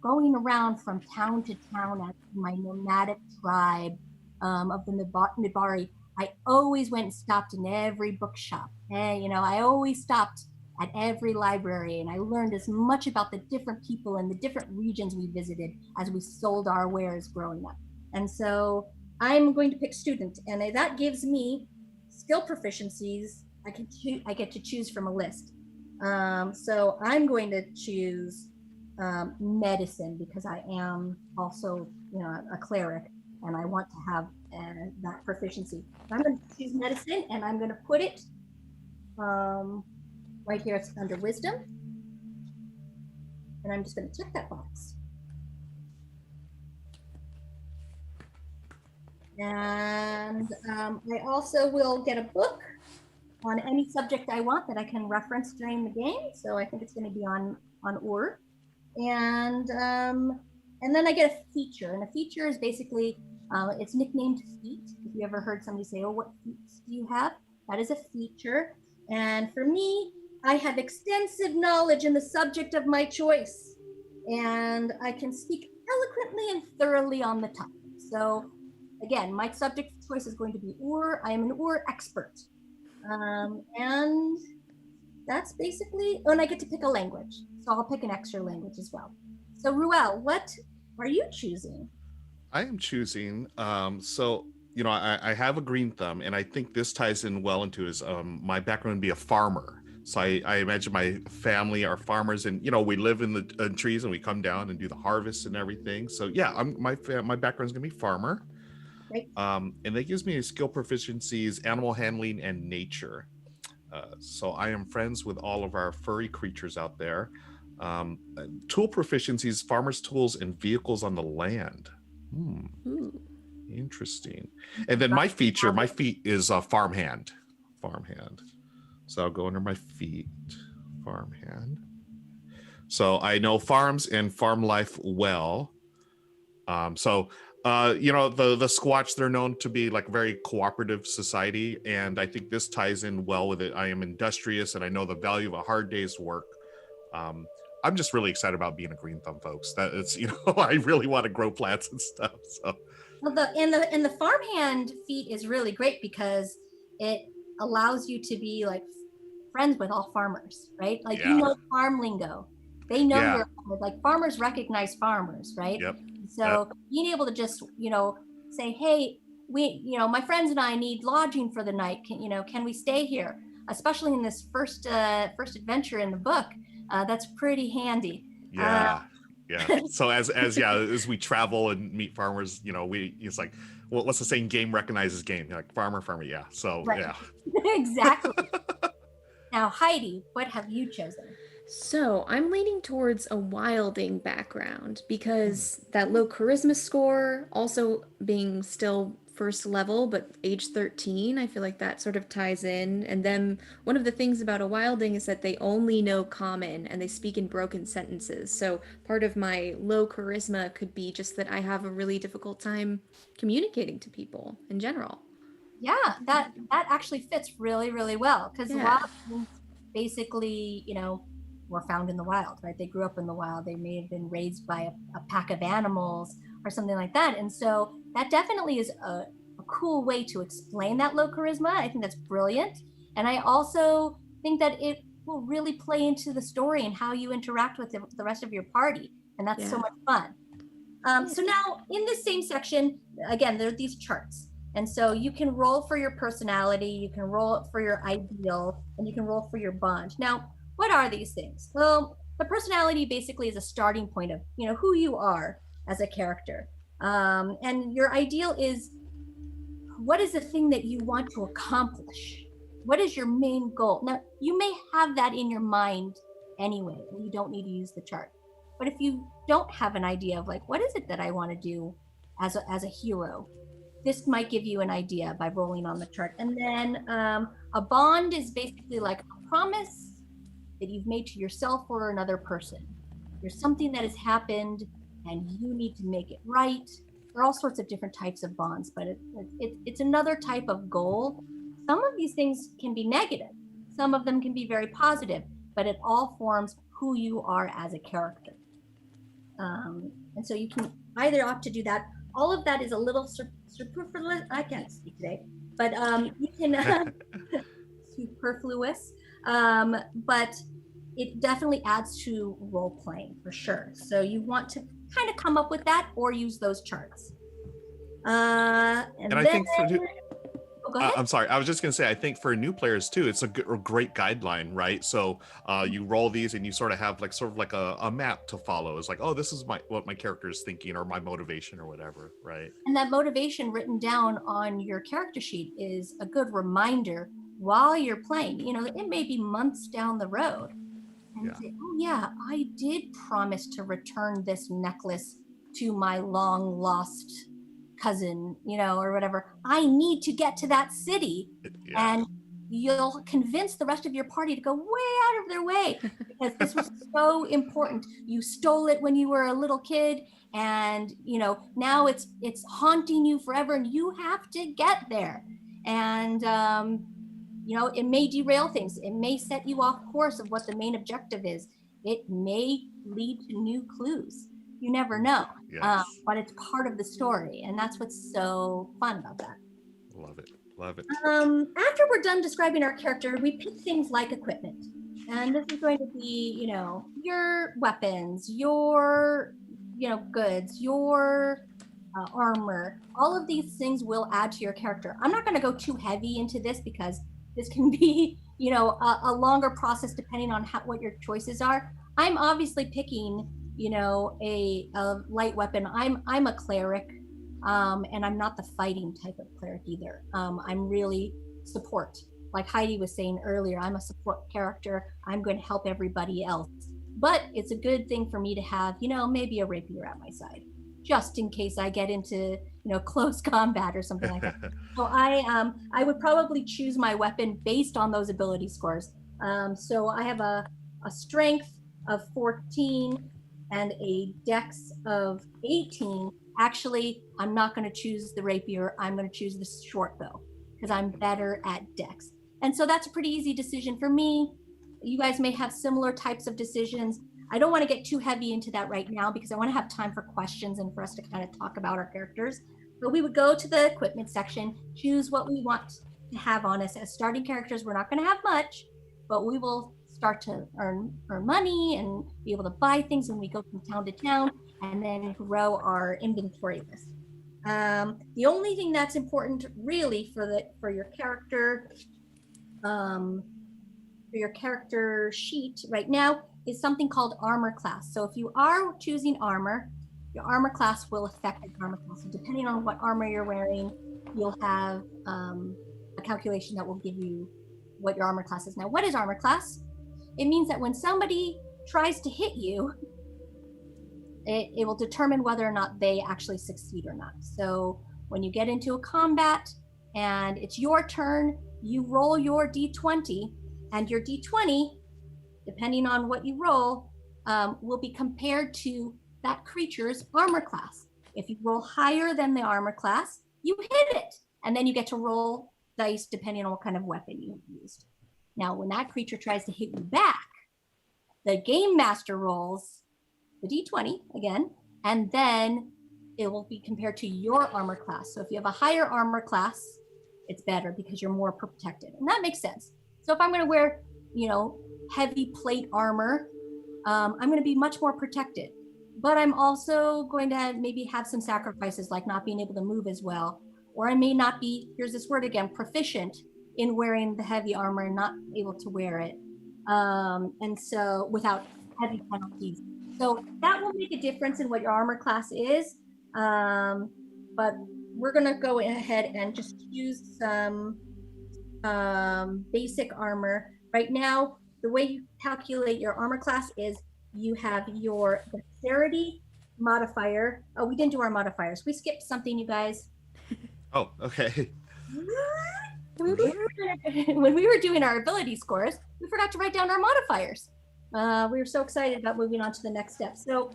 going around from town to town as my nomadic tribe of the Midbari, I always went and stopped in every bookshop. And, I always stopped at every library, and I learned as much about the different people and the different regions we visited as we sold our wares growing up. And so I'm going to pick student, and that gives me skill proficiencies. I get to choose from a list. So I'm going to choose medicine because I am also, a cleric, and I want to have that proficiency. So I'm going to choose medicine, and I'm going to put it right here. It's under wisdom, and I'm just going to check that box. And I also will get a book on any subject I want that I can reference during the game. So I think it's going to be on Ur. And then I get a feature, and a feature is basically it's nicknamed feat. If you ever heard somebody say, "Oh, what feats do you have?" That is a feature. And for me, I have extensive knowledge in the subject of my choice, and I can speak eloquently and thoroughly on the topic. So again, my subject of choice is going to be Ur. I am an Ur expert. And that's basically, and I get to pick a language. So I'll pick an extra language as well. So Ruel, what are you choosing? I am choosing, I have a green thumb, and I think this ties in well into his, my background would be a farmer. So I imagine my family are farmers, and, we live in the trees, and we come down and do the harvest and everything. So yeah, my background is going to be farmer. Right. And that gives me skill proficiencies, animal handling, and nature. So I am friends with all of our furry creatures out there. Tool proficiencies, farmers' tools, and vehicles on the land. Interesting. And then my feat is farmhand. So I'll go under my feat, farmhand. So I know farms and farm life well. The Squatch, they're known to be like very cooperative society, and I think this ties in well with it. I am industrious, and I know the value of a hard day's work. I'm just really excited about being a green thumb, folks. That it's, I really want to grow plants and stuff. So, well, the farmhand feat is really great because it allows you to be like friends with all farmers, right? Like farm lingo. They know you're like farmers recognize farmers, right? Yep. So being able to just, say, hey, my friends and I need lodging for the night. Can we stay here? Especially in this first adventure in the book, that's pretty handy. Yeah. So as we travel and meet farmers, it's like, well, what's the saying? Game recognizes game. You're like farmer. Yeah. So right. Yeah. Exactly. Now, Heidi, what have you chosen? So I'm leaning towards a wilding background because that low charisma score, also being still first level, but age 13, I feel like that sort of ties in. And then one of the things about a wilding is that they only know common and they speak in broken sentences. So part of my low charisma could be just that I have a really difficult time communicating to people in general. Yeah, that actually fits really, really well because wildlings basically, were found in the wild, right? They grew up in the wild. They may have been raised by a pack of animals, or something like that. And so that definitely is a cool way to explain that low charisma. I think that's brilliant. And I also think that it will really play into the story and how you interact with the rest of your party. And that's so much fun. So now in this same section, again, there are these charts. And so you can roll for your personality, you can roll for your ideal, and you can roll for your bond. Now, what are these things? Well, the personality basically is a starting point of, who you are as a character. And your ideal is, what is the thing that you want to accomplish? What is your main goal? Now, you may have that in your mind anyway, and you don't need to use the chart. But if you don't have an idea of what is it that I want to do as a hero, this might give you an idea by rolling on the chart. And then a bond is basically like a promise that you've made to yourself or another person. There's something that has happened and you need to make it right. There are all sorts of different types of bonds, but it's another type of goal. Some of these things can be negative. Some of them can be very positive, but it all forms who you are as a character. And so you can either opt to do that. All of that is a little superfluous. I can't speak today, but you can superfluous. But it definitely adds to role playing for sure. So you want to kind of come up with that or use those charts. And I then, think go ahead. I'm sorry. I was just going to say, I think for new players too, it's a great guideline, right? So you roll these and you sort of have like a map to follow. It's like, oh, this is what my character is thinking or my motivation or whatever, right? And that motivation written down on your character sheet is a good reminder while you're playing. It may be months down the road. And say, oh yeah, I did promise to return this necklace to my long lost cousin, or whatever. I need to get to that city. And you'll convince the rest of your party to go way out of their way because this was so important. You stole it when you were a little kid, and now it's haunting you forever, and you have to get there. And it may derail things. It may set you off course of what the main objective is. It may lead to new clues. You never know. Yes. But it's part of the story, and that's what's so fun about that. Love it. Love it. After we're done describing our character, we pick things like equipment. And this is going to be, your weapons, your, goods, your armor. All of these things will add to your character. I'm not going to go too heavy into this because this can be, a longer process depending on what your choices are. I'm obviously picking, a light weapon. I'm a cleric, and I'm not the fighting type of cleric either. I'm really support. Like Heidi was saying earlier, I'm a support character. I'm going to help everybody else. But it's a good thing for me to have, maybe a rapier at my side, just in case I get into, close combat or something like that. So I would probably choose my weapon based on those ability scores. So I have a strength of 14 and a dex of 18. Actually, I'm not going to choose the rapier. I'm going to choose the short bow because I'm better at dex. And so that's a pretty easy decision for me. You guys may have similar types of decisions. I don't want to get too heavy into that right now because I want to have time for questions and for us to kind of talk about our characters. But we would go to the equipment section, choose what we want to have on us. As starting characters, we're not going to have much, but we will start to earn money and be able to buy things when we go from town to town, and then grow our inventory list. The only thing that's important really for your character sheet right now is something called armor class. So if you are choosing armor, your armor class will affect your armor class. So depending on what armor you're wearing, you'll have a calculation that will give you what your armor class is. Now, what is armor class? It means that when somebody tries to hit you, it will determine whether or not they actually succeed or not. So when you get into a combat and it's your turn, you roll your d20, and your d20, depending on what you roll, will be compared to that creature's armor class. If you roll higher than the armor class, you hit it, and then you get to roll dice depending on what kind of weapon you used. Now, when that creature tries to hit you back, the game master rolls the d20 again, and then it will be compared to your armor class. So if you have a higher armor class, it's better because you're more protected. And that makes sense. So if I'm going to wear, heavy plate armor, I'm going to be much more protected. But I'm also going to maybe have some sacrifices, like not being able to move as well. Or I may not be, here's this word again, proficient in wearing the heavy armor and not able to wear it. And so without heavy penalties. So that will make a difference in what your armor class is. But we're going to go ahead and just use some basic armor. Right now, the way you calculate your armor class is you have your dexterity modifier. Oh, we didn't do our modifiers. We skipped something, you guys. Oh, okay. When we were doing our ability scores, we forgot to write down our modifiers. We were so excited about moving on to the next step. So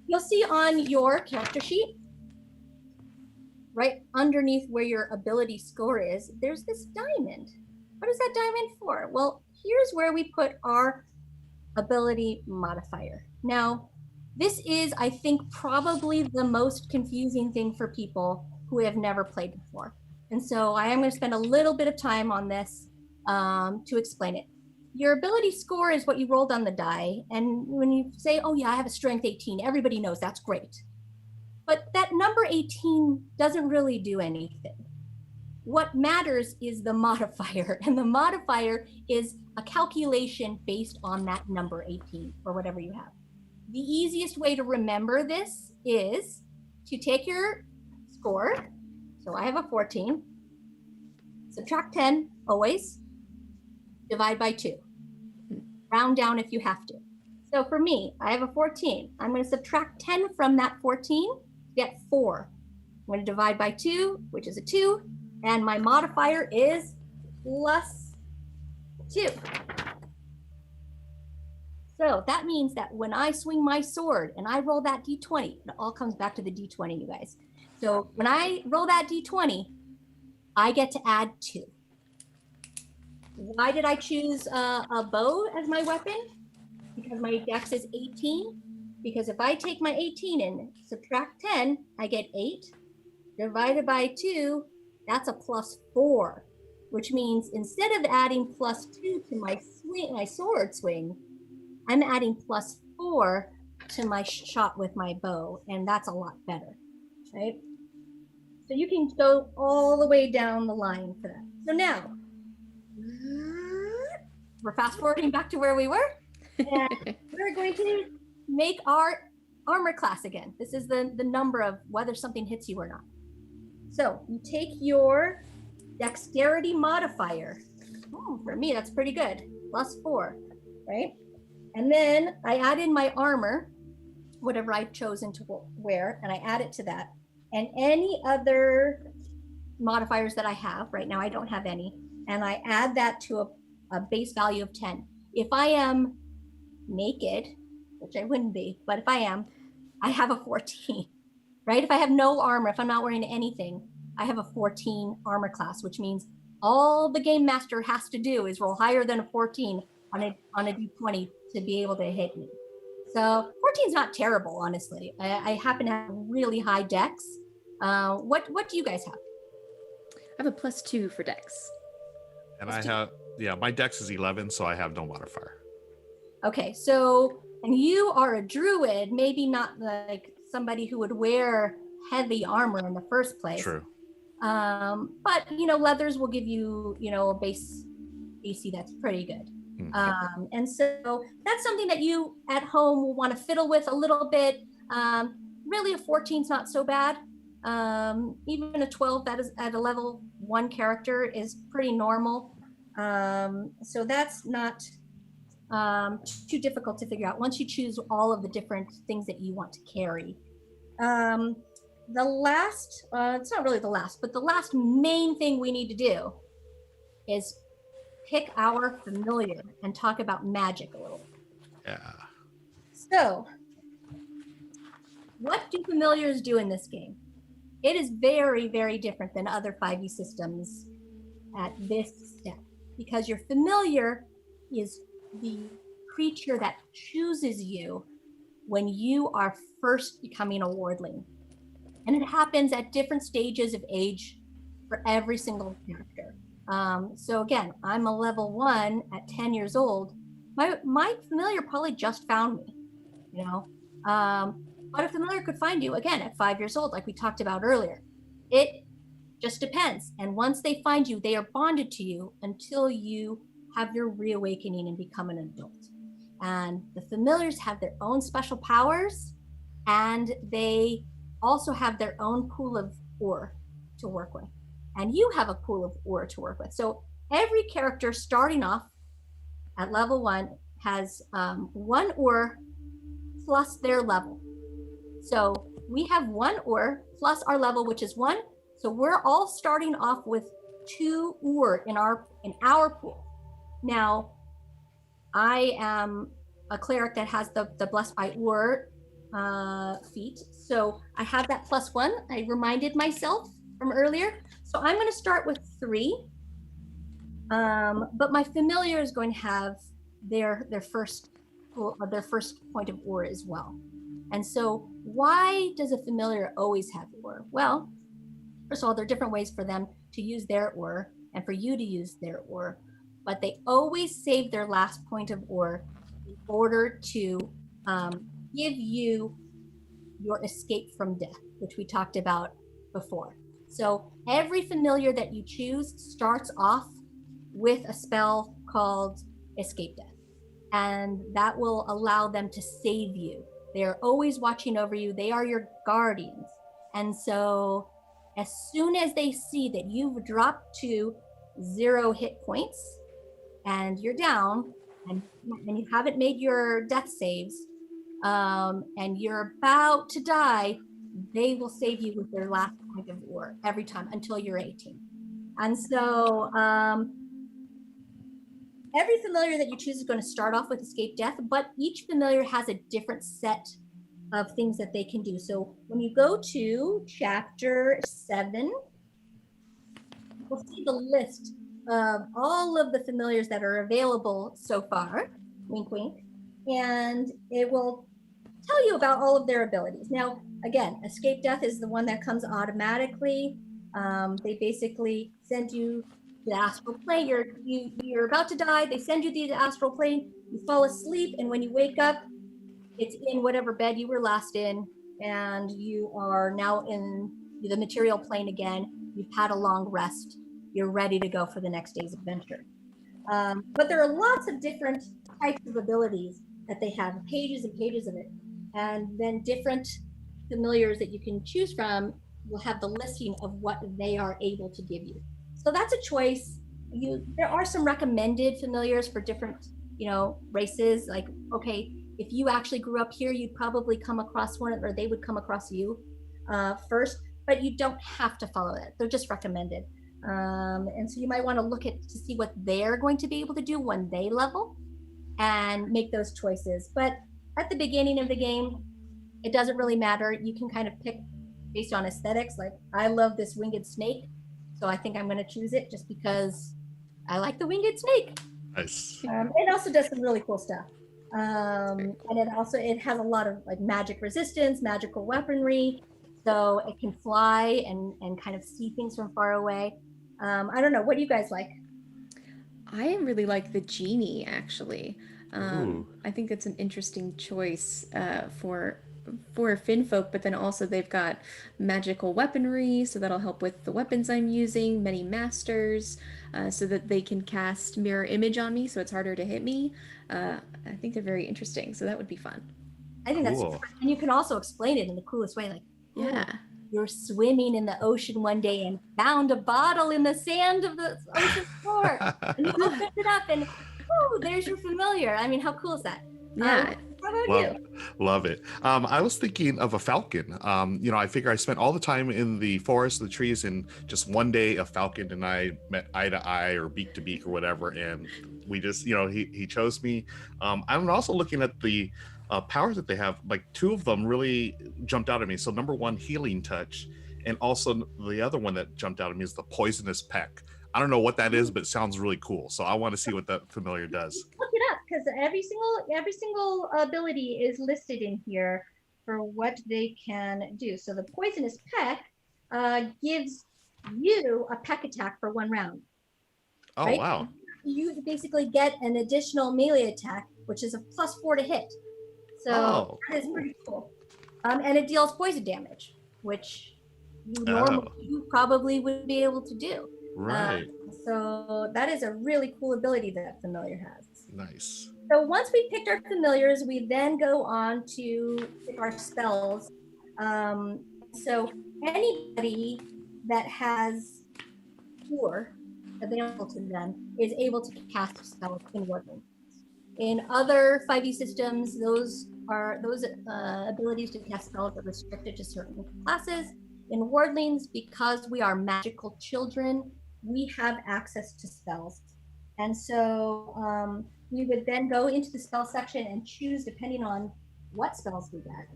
you'll see on your character sheet, right underneath where your ability score is, there's this diamond. What is that diamond for? Well, here's where we put our ability modifier. Now, this is, I think, probably the most confusing thing for people who have never played before. And so I am going to spend a little bit of time on this to explain it. Your ability score is what you rolled on the die. And when you say, oh yeah, I have a strength 18, everybody knows that's great. But that number 18 doesn't really do anything. What matters is the modifier, and the modifier is a calculation based on that number 18 or whatever you have. The easiest way to remember this is to take your score. So I have a 14, subtract 10 always, divide by 2. Round down if you have to. So for me, I have a 14. I'm going to subtract 10 from that 14 to get 4. I'm going to divide by 2, which is a 2. And my modifier is +2. So that means that when I swing my sword and I roll that d20, it all comes back to the d20, you guys. So when I roll that d20, I get to add 2. Why did I choose a bow as my weapon? Because my dex is 18. Because if I take my 18 and subtract 10, I get 8. Divided by 2, that's a +4, which means instead of adding +2 to my sword swing, I'm adding +4 to my shot with my bow, and that's a lot better, right? So you can go all the way down the line for that. So now, we're fast forwarding back to where we were, and we're going to make our armor class again. This is the number of whether something hits you or not. So you take your dexterity modifier. For me, that's pretty good. +4, right? And then I add in my armor, whatever I've chosen to wear, and I add it to that. And any other modifiers that I have, right now I don't have any, and I add that to a base value of 10. If I am naked, which I wouldn't be, but if I am, I have a 14. Right? If I have no armor, if I'm not wearing anything, I have a 14 armor class, which means all the game master has to do is roll higher than a 14 on a d20 to be able to hit me. So 14 is not terrible, honestly. I happen to have really high dex. What do you guys have? I have a +2 for dex. And I have, my dex is 11, so I have no modifier. Okay, so, and you are a druid, maybe not like somebody who would wear heavy armor in the first place. True. But leathers will give you, a base AC that's pretty good. Mm-hmm. And so that's something that you at home will want to fiddle with a little bit. Really a 14 is not so bad. Even a 12 that is at a level 1 character is pretty normal. So that's not too difficult to figure out once you choose all of the different things that you want to carry. The last, it's not really the last, but the last main thing we need to do is pick our familiar and talk about magic a little. Yeah. So, what do familiars do in this game? It is very, very different than other 5e systems at this step, because your familiar is the creature that chooses you when you are first becoming a wardling. And it happens at different stages of age for every single character. So again, I'm a level 1 at 10 years old. My familiar probably just found me, you know. But a familiar could find you again at 5 years old, like we talked about earlier. It just depends. And once they find you, they are bonded to you until you have your reawakening and become an adult. And the familiars have their own special powers, and they also have their own pool of ore to work with. And you have a pool of ore to work with. So every character starting off at level 1 has 1 ore plus their level. So we have 1 ore plus our level, which is 1. So we're all starting off with 2 ore in our pool. Now, I am a cleric that has the Blessed by Ore feat. So I have that +1. I reminded myself from earlier. So I'm going to start with 3. But my familiar is going to have their first point of ore as well. And so why does a familiar always have ore? Well, first of all, there are different ways for them to use their ore and for you to use their ore, but they always save their last point of ore in order to give you your escape from death, which we talked about before. So every familiar that you choose starts off with a spell called Escape Death, and that will allow them to save you. They are always watching over you. They are your guardians. And so as soon as they see that you've dropped to 0 hit points and you're down and you haven't made your death saves, and you're about to die, they will save you with their last point of ore every time until you're 18. And so every familiar that you choose is going to start off with Escape Death, but each familiar has a different set of things that they can do. So when you go to chapter 7, you'll see the list of all of the familiars that are available so far, wink, wink, and it will tell you about all of their abilities. Now, again, Escape Death is the one that comes automatically. They basically send you the astral plane. You're about to die. They send you to the astral plane. You fall asleep, and when you wake up, it's in whatever bed you were last in, and you are now in the material plane again. You've had a long rest. You're ready to go for the next day's adventure. But there are lots of different types of abilities that they have, pages and pages of it, and then different familiars that you can choose from will have the listing of what they are able to give you. So that's a choice. There are some recommended familiars for different, races. Like, okay, if you actually grew up here, you'd probably come across one, or they would come across you first. But you don't have to follow that. They're just recommended. And so you might want to look to see what they're going to be able to do when they level, and make those choices. But at the beginning of the game, it doesn't really matter. You can kind of pick based on aesthetics. Like, I love this winged snake, so I think I'm going to choose it just because I like the winged snake. Nice. It also does some really cool stuff. And it has a lot of like magic resistance, magical weaponry, so it can fly and kind of see things from far away. I don't know. What do you guys like? I really like the genie, actually. I think it's an interesting choice for Finfolk, but then also they've got magical weaponry, so that'll help with the weapons I'm using, many masters, so that they can cast mirror image on me, so it's harder to hit me. I think they're very interesting, so that would be fun. I think that's fun. And you can also explain it in the coolest way, like, yeah, you're swimming in the ocean one day and found a bottle in the sand of the ocean floor, and you opened it up, and there's your familiar. I mean, how cool is that? Yeah. How about you? Love it. I was thinking of a falcon. I figure I spent all the time in the forest, the trees, and just one day a falcon and I met eye to eye or beak to beak or whatever, and we just, he chose me. I'm also looking at the powers that they have. Like, 2 of them really jumped out at me. So number 1, healing touch, and also the other one that jumped out at me is the poisonous peck. I don't know what that is, but it sounds really cool. So I want to see what that familiar does. Look it up, because every single ability is listed in here. for what they can do. So the poisonous peck gives you a peck attack for 1 round. Oh, right? wow. You basically get an additional melee attack, which is a +4 to hit. So that is pretty cool. And it deals poison damage, which you probably would be able to do. Right. So that is a really cool ability that familiar has. Nice. So once we picked our familiars, we then go on to pick our spells. So anybody that has cure available to them is able to cast spells in Wardlings. In other 5e systems, those abilities to cast spells are restricted to certain classes. In Wardlings, because we are magical children, we have access to spells. And so we would then go into the spell section and choose, depending on what spells we get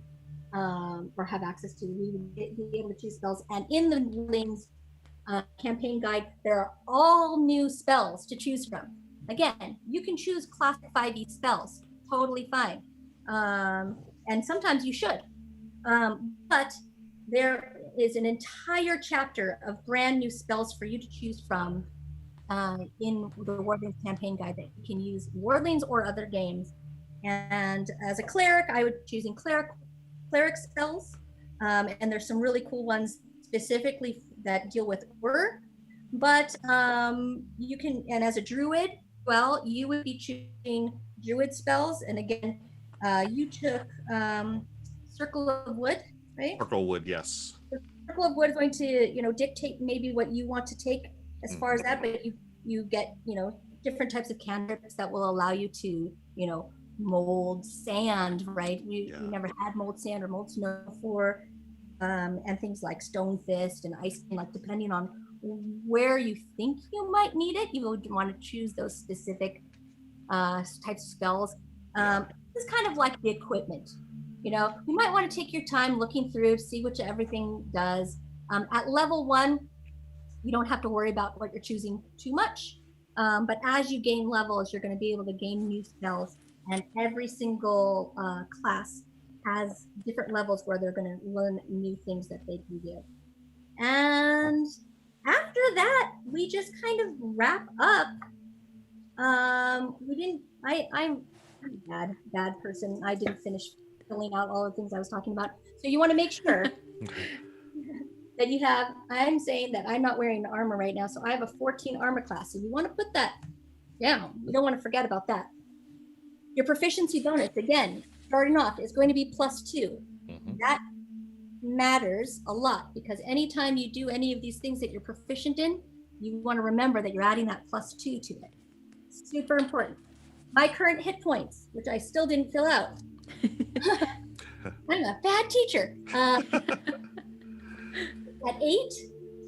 or have access to, we would be able to choose spells. And in the Wardlings campaign guide, there are all new spells to choose from. Again, you can choose classic 5e spells, totally fine. And sometimes you should. But there is an entire chapter of brand new spells for you to choose from in the Wardlings campaign guide that you can use in Wardlings or other games. And as a cleric, I would be choosing cleric spells. And there's some really cool ones specifically that deal with horror. But you can, and as a druid, well, you would be choosing druid spells. And again, you took Circle of Wood, right? Circle of Wood, yes. The Circle of Wood is going to, dictate maybe what you want to take as far as that, but you get, different types of cantrips that will allow you to, mold sand, right? We never had mold sand or mold snow before, and things like Stone Fist and Ice, like depending on where you think you might need it, you would want to choose those specific types of spells. This is kind of like the equipment. You might want to take your time looking through, see what everything does. At level 1, you don't have to worry about what you're choosing too much. But as you gain levels, you're going to be able to gain new spells. And every single class has different levels where they're going to learn new things that they can do. And after that, we just kind of wrap up. I'm a bad person. I didn't finish filling out all the things I was talking about. So you want to make sure that you have, I'm saying that I'm not wearing armor right now, so I have a 14 armor class. So you want to put that down. You don't want to forget about that. Your proficiency bonus, again, starting off, is going to be +2. That matters a lot because anytime you do any of these things that you're proficient in, you want to remember that you're adding that +2 to it. Super important. My current hit points, which I still didn't fill out. I'm a bad teacher. At 8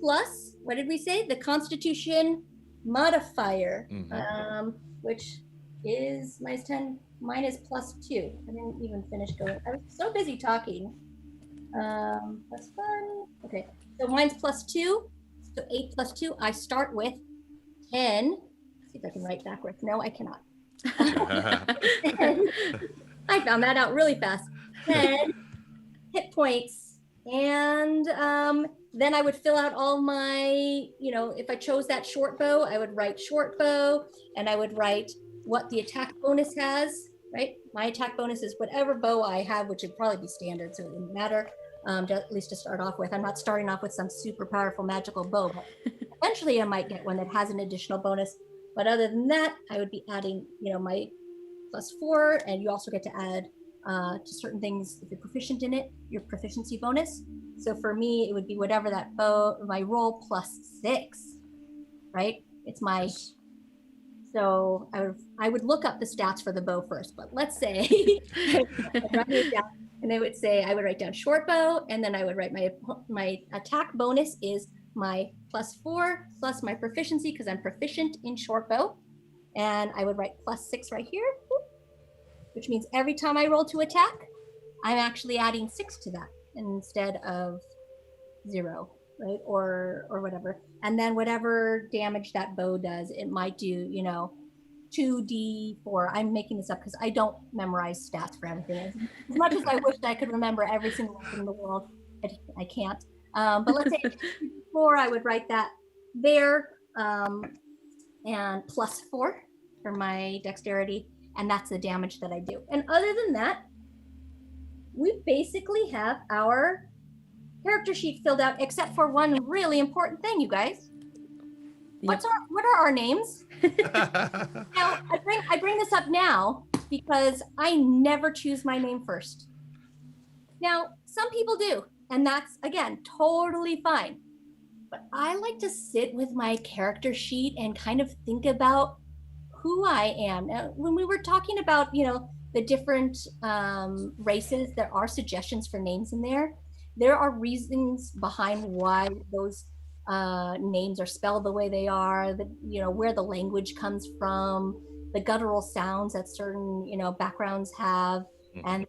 plus, what did we say? The Constitution modifier, which is -10, mine is +2. I didn't even finish going. I was so busy talking. That's fun. Okay, so mine's +2. So 8 + 2. I start with 10. Let's see if I can write backwards. No, I cannot. I found that out really fast. 10 hit points. And then I would fill out all my, if I chose that short bow, I would write short bow, and I would write what the attack bonus has, right? My attack bonus is whatever bow I have, which would probably be standard, so it wouldn't matter, at least to start off with. I'm not starting off with some super powerful magical bow, but eventually I might get one that has an additional bonus. But other than that, I would be adding, my +4, and you also get to add to certain things if you're proficient in it, your proficiency bonus. So for me, it would be whatever that bow, my roll +6, right? It's my, so I would look up the stats for the bow first, but let's say, and I would say, I would write down short bow, and then I would write my attack bonus is my +4 plus my proficiency, because I'm proficient in short bow. And I would write +6 right here, which means every time I roll to attack, I'm actually adding 6 to that instead of 0, right? Or whatever. And then whatever damage that bow does, it might do, 2d4. I'm making this up because I don't memorize stats for everything. As much as I wish I could remember every single thing in the world, I can't. But let's say 2d4, I would write that there, and +4 for my dexterity, and that's the damage that I do. And other than that, we basically have our character sheet filled out, except for one really important thing, you guys. Yep. What are our names? Now, I bring this up now because I never choose my name first. Now, some people do, and that's, again, totally fine. But I like to sit with my character sheet and kind of think about who I am. Now, when we were talking about, the different races, there are suggestions for names in there. There are reasons behind why those names are spelled the way they are, where the language comes from, the guttural sounds that certain, backgrounds have, and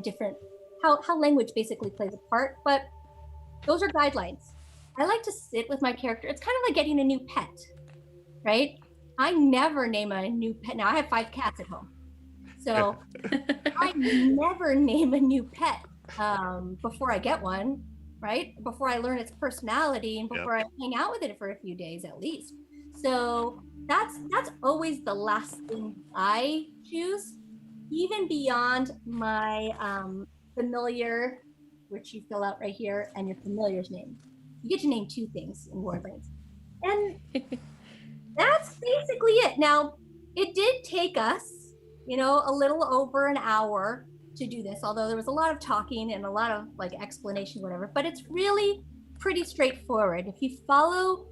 different, how language basically plays a part. But those are guidelines. I like to sit with my character. It's kind of like getting a new pet, right? I never name a new pet. Now, I have 5 cats at home. So I never name a new pet before I get one, right? Before I learn its personality and before I hang out with it for a few days at least. So that's always the last thing I choose, even beyond my familiar, which you fill out right here, and your familiar's name. You get to name 2 things in Wardlings. And that's basically it. Now, it did take us, a little over an hour to do this, although there was a lot of talking and a lot of explanation, whatever, but it's really pretty straightforward. If you follow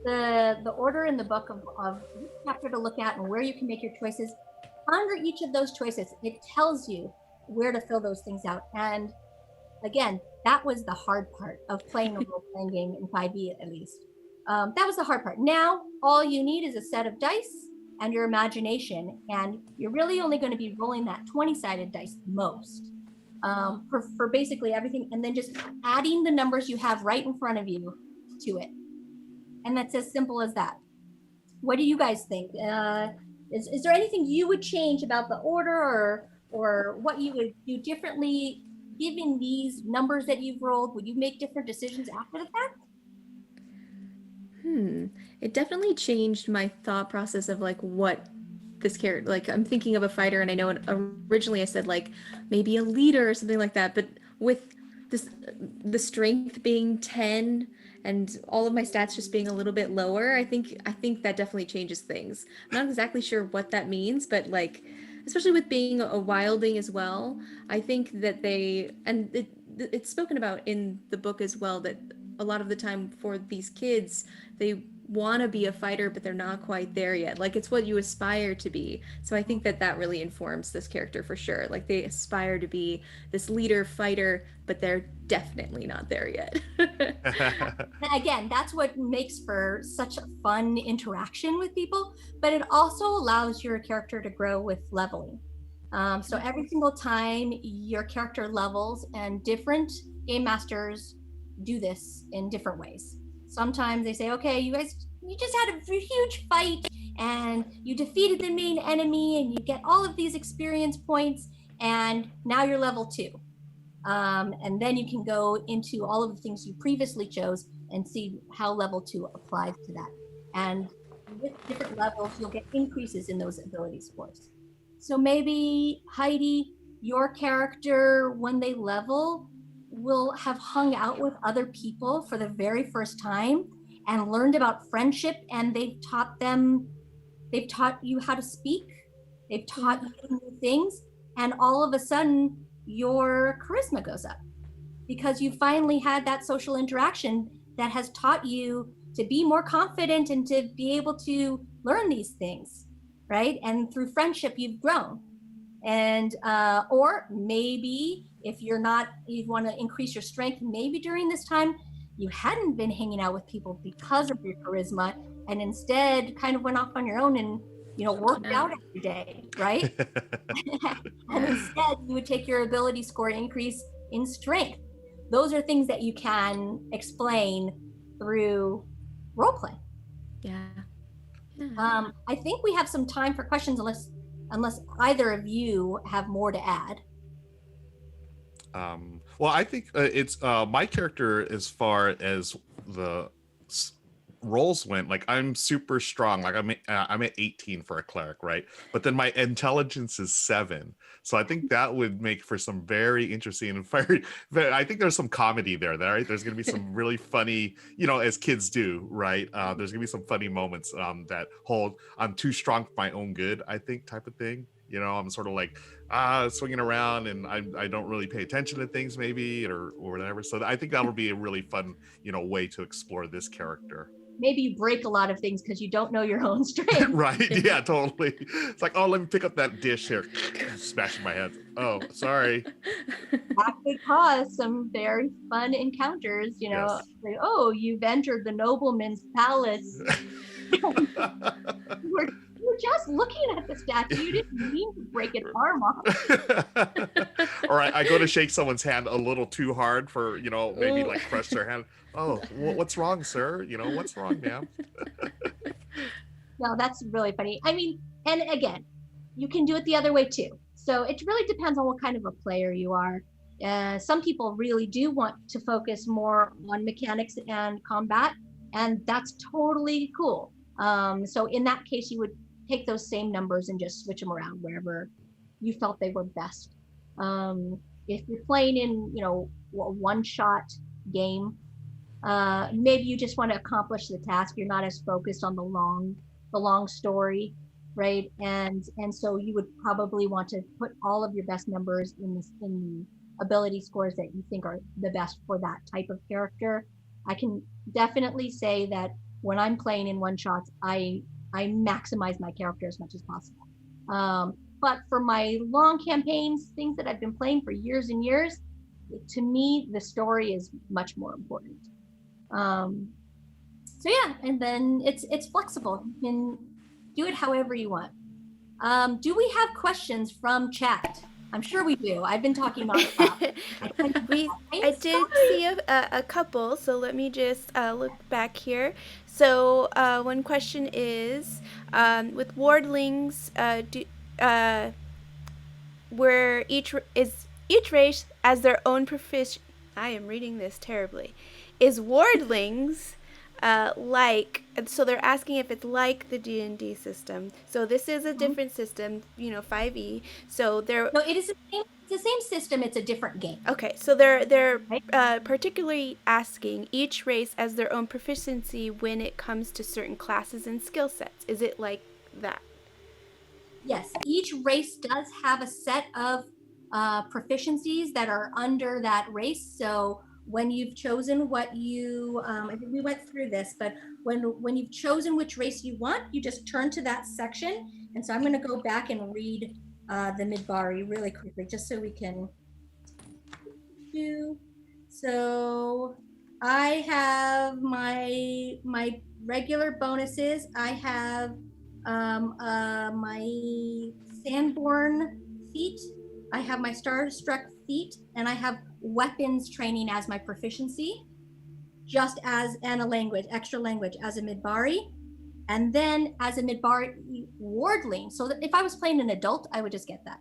the order in the book of which chapter to look at and where you can make your choices, under each of those choices, it tells you where to fill those things out. And again, that was the hard part of playing a role-playing game in 5e at least. That was the hard part. Now, all you need is a set of dice and your imagination, and you're really only going to be rolling that 20-sided dice most for basically everything, and then just adding the numbers you have right in front of you to it. And that's as simple as that. What do you guys think? Is there anything you would change about the order or what you would do differently given these numbers that you've rolled? Would you make different decisions after the fact? It definitely changed my thought process of what this character, I'm thinking of a fighter, and I know originally I said maybe a leader or something like that, but with the strength being 10 and all of my stats just being a little bit lower, I think that definitely changes things. I'm not exactly sure what that means, but especially with being a wildling as well, I think that it's spoken about in the book as well, that a lot of the time for these kids, they want to be a fighter, but they're not quite there yet. It's what you aspire to be. So I think that really informs this character for sure. They aspire to be this leader fighter, but they're definitely not there yet. Again, that's what makes for such a fun interaction with people, but it also allows your character to grow with leveling. So every single time your character levels, and different game masters do this in different ways. Sometimes they say, okay, you just had a huge fight and you defeated the main enemy and you get all of these experience points, and now you're level 2. And then you can go into all of the things you previously chose and see how level 2 applies to that. And with different levels, you'll get increases in those ability scores. So maybe, Heidi, your character, when they level, will have hung out with other people for the very first time and learned about friendship, and they've taught you how to speak, they've taught you new things, and all of a sudden your charisma goes up because you finally had that social interaction that has taught you to be more confident and to be able to learn these things, right? And through friendship, you've grown. And or maybe if you want to increase your strength, maybe during this time you hadn't been hanging out with people because of your charisma, and instead kind of went off on your own and worked out every day, right? And instead you would take your ability score increase in strength. Those are things that you can explain through role play. Yeah. I think we have some time for questions unless either of you have more to add. Well, I think it's my character as far as the roles went. Like I'm super strong. Like I'm at 18 for a cleric, right? But then my intelligence is 7. So I think that would make for some very interesting and very. I think there's some comedy there. Right? There's going to be some really funny, as kids do, right? There's going to be some funny moments that hold I'm too strong for my own good, I think, type of thing. I'm sort of like swinging around and I don't really pay attention to things maybe or whatever. So I think that'll be a really fun, way to explore this character. Maybe you break a lot of things because you don't know your own strength. Right. Yeah, totally. It's like, oh, let me pick up that dish here. Smashing my head. Oh, sorry. That could cause some very fun encounters, Yes. Like, oh, you've entered the nobleman's palace. We're just looking at the statue. You didn't mean to break its arm off. Or I go to shake someone's hand a little too hard for, maybe like crush their hand. Oh, what's wrong, sir? What's wrong, ma'am? No, that's really funny. I mean, and again, you can do it the other way too. So it really depends on what kind of a player you are. Some people really do want to focus more on mechanics and combat, and that's totally cool. So in that case, you would take those same numbers and just switch them around wherever you felt they were best. If you're playing in, a one-shot game, maybe you just want to accomplish the task. You're not as focused on the long story, right? And so you would probably want to put all of your best numbers in the ability scores that you think are the best for that type of character. I can definitely say that when I'm playing in one shots, I maximize my character as much as possible. But for my long campaigns, things that I've been playing for years and years, to me, the story is much more important. So yeah, and then it's flexible. You can do it however you want. Do we have questions from chat? I'm sure we do. I've been talking about it. I did see a couple, so let me just look back here. So one question is, with Wardlings, where each race has their own proficiency. I am reading this terribly. Is Wardlings so they're asking if it's like the D&D system. So this is a different system, 5e. So No, it is the same system. It's a different game. Okay, so they're particularly asking each race as their own proficiency when it comes to certain classes and skill sets. Is it like that? Yes, each race does have a set of proficiencies that are under that race. So when you've chosen what you, I think we went through this, but when you've chosen which race you want, you just turn to that section. And so I'm going to go back and read the Midbari really quickly, just so we can do. So I have my regular bonuses. I have my Sandborn feat. I have my Starstruck feat, and I have weapons training as my proficiency, just as extra language as a Midbari. And then as a Midbari Wardling, so that if I was playing an adult, I would just get that.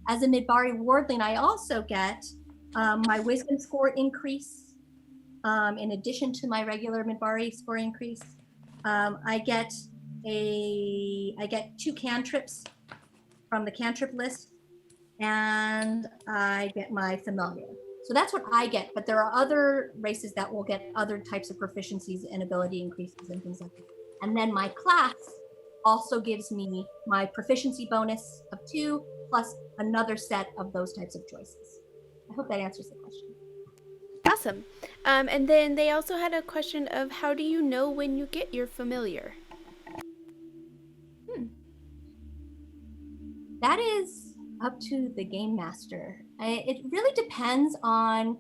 As a Midbari Wardling, I also get my wisdom score increase, in addition to my regular Midbari score increase. I get 2 cantrips from the cantrip list, and I get my familiar. So that's what I get, but there are other races that will get other types of proficiencies and ability increases and things like that. And then my class also gives me my proficiency bonus of 2 plus another set of those types of choices. I hope that answers the question. Awesome. And then they also had a question of how do you know when you get your familiar? That is up to the game master. It really depends on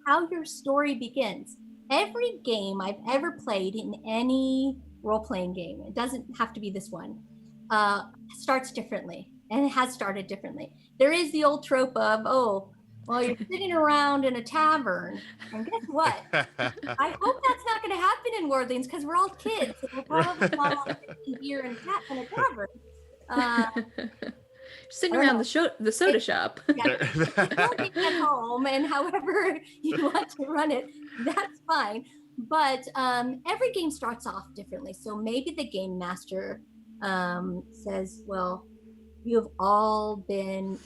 how your story begins. Every game I've ever played in any role-playing game, it doesn't have to be this one, starts differently, and it has started differently. There is the old trope of, Well, you're sitting around in a tavern, and guess what? I hope that's not going to happen in Wardlings because we're all kids, and we're probably not all drinking beer in a tavern. Sitting around the soda shop. Yeah, working at home, and however you want to run it, that's fine. But every game starts off differently. So maybe the game master says, well, you've all been,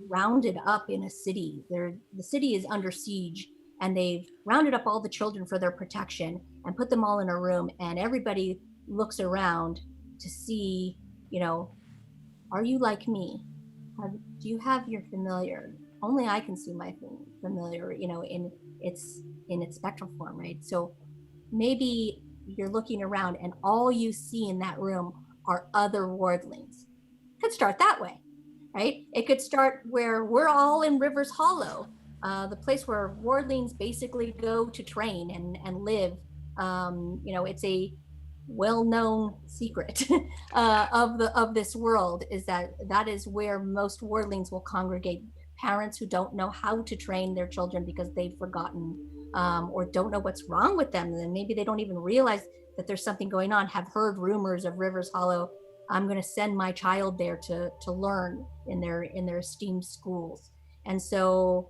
rounded up in a city. The city is under siege, and they've rounded up all the children for their protection and put them all in a room, and everybody looks around to see, are you like me? Do you have your familiar? Only I can see my familiar, in its spectral form, right? So maybe you're looking around and all you see in that room are other wardlings. Could start that way, right? It could start where we're all in Rivers Hollow, the place where wardlings basically go to train and live. It's a well-known secret of this world is that is where most wardlings will congregate. Parents who don't know how to train their children because they've forgotten or don't know what's wrong with them, and maybe they don't even realize that there's something going on, have heard rumors of Rivers Hollow. I'm going to send my child there to learn in their esteemed schools. And so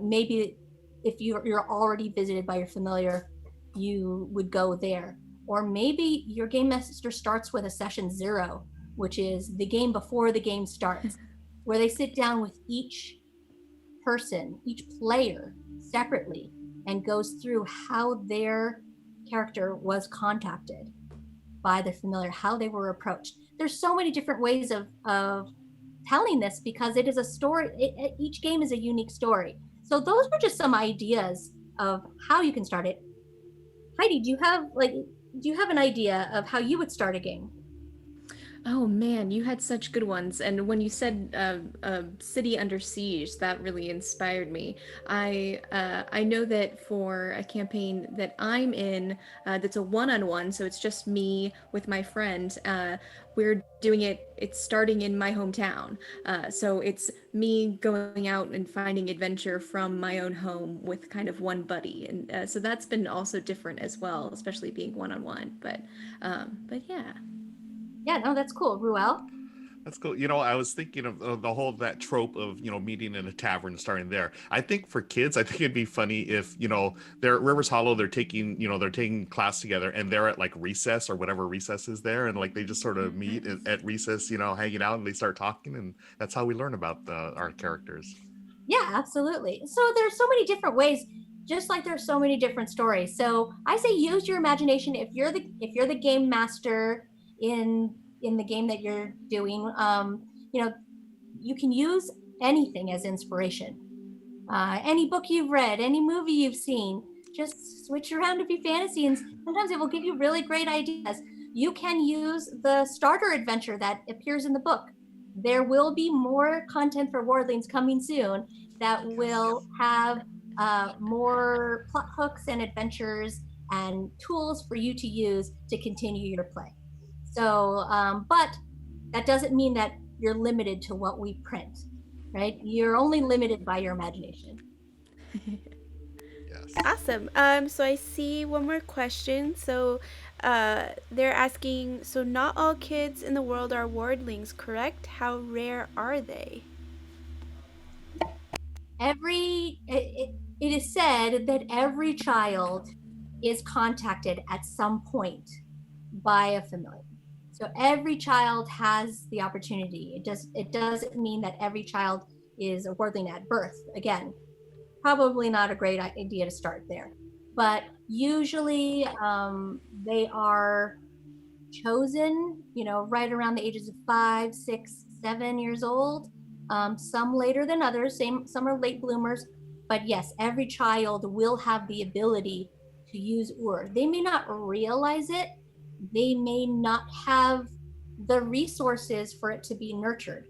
maybe if you're already visited by your familiar, you would go there. Or maybe your game master starts with a session 0, which is the game before the game starts, where they sit down with each person, each player separately, and goes through how their character was contacted by the familiar, how they were approached. There's so many different ways of telling this because it is a story. Each game is a unique story. So those were just some ideas of how you can start it. Heidi, do you have an idea of how you would start a game? Oh man, you had such good ones. And when you said city under siege, that really inspired me. I know that for a campaign that I'm in, that's a one-on-one, so it's just me with my friend. We're doing it's starting in my hometown. So it's me going out and finding adventure from my own home with kind of one buddy. And so that's been also different as well, especially being one-on-one. But yeah. Yeah, no, that's cool. Ruel? That's cool. I was thinking of the whole that trope of meeting in a tavern and starting there. I think for kids, I think it'd be funny if they're at Rivers Hollow, they're taking class together, and they're at like recess or whatever recess is there, and like they just sort of meet at recess, hanging out, and they start talking, and that's how we learn about our characters. Yeah, absolutely. So there's so many different ways, just like there's so many different stories. So I say use your imagination. If you're the game master in the game that you're doing, you can use anything as inspiration. Any book you've read, any movie you've seen, just switch around to be fantasy, and sometimes it will give you really great ideas. You can use the starter adventure that appears in the book. There will be more content for Wardlings coming soon that will have more plot hooks and adventures and tools for you to use to continue your play. So, but that doesn't mean that you're limited to what we print, right? You're only limited by your imagination. Yes. Awesome. So I see one more question. So they're asking, so not all kids in the world are wardlings, correct? How rare are they? It is said that every child is contacted at some point by a familiar. So every child has the opportunity. It doesn't mean that every child is a wardling at birth. Again, probably not a great idea to start there. But usually they are chosen, right around the ages of 5, 6, 7 years old. Some later than others. Some are late bloomers. But yes, every child will have the ability to use Ur. They may not realize it. They may not have the resources for it to be nurtured.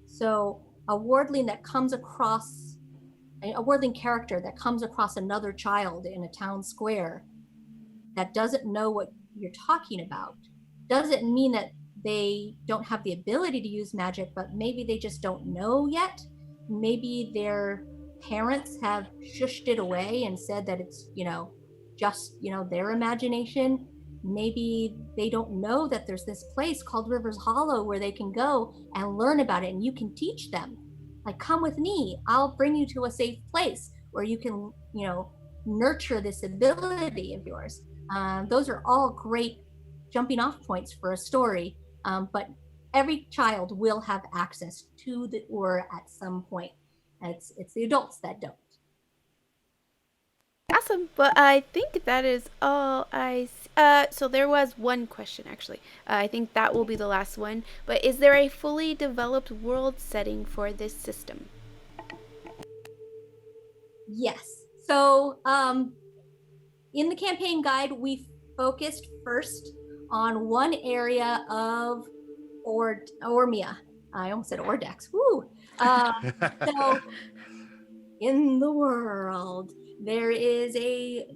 So a wardling character that comes across another child in a town square that doesn't know what you're talking about doesn't mean that they don't have the ability to use magic, but maybe they just don't know yet. maybe their parents have shushed it away and said that it's, just, their imagination. Maybe they don't know that there's this place called Rivers Hollow where they can go and learn about it, and you can teach them. Like, come with me, I'll bring you to a safe place where you can, nurture this ability of yours. Those are all great jumping off points for a story, but every child will have access to the Ur at some point. It's the adults that don't. Awesome. Well, I think that is all so there was one question, actually. I think that will be the last one. But is there a fully developed world setting for this system? Yes. So in the campaign guide, we focused first on one area of Ormia. I almost said Ordex. Woo! So in the world, there is a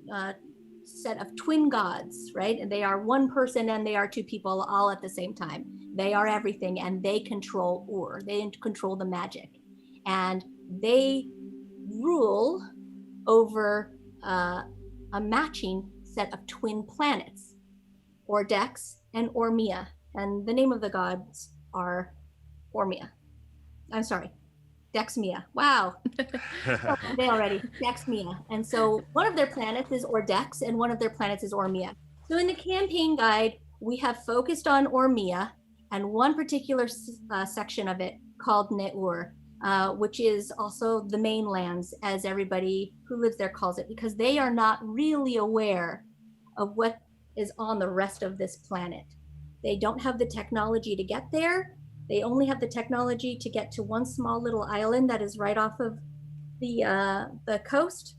set of twin gods, right? And they are one person and they are two people all at the same time. They are everything, and they control Ur. They control the magic. And they rule over a matching set of twin planets, Ordex and Ormia. And the name of the gods are Ormia. I'm sorry, Dexmia. Wow. They already. Dexmia. And so one of their planets is Ordex and one of their planets is Ormia. So in the campaign guide, we have focused on Ormia and one particular section of it called Neur, which is also the mainlands, as everybody who lives there calls it, because they are not really aware of what is on the rest of this planet. They don't have the technology to get there. They only have the technology to get to one small little island that is right off of the coast,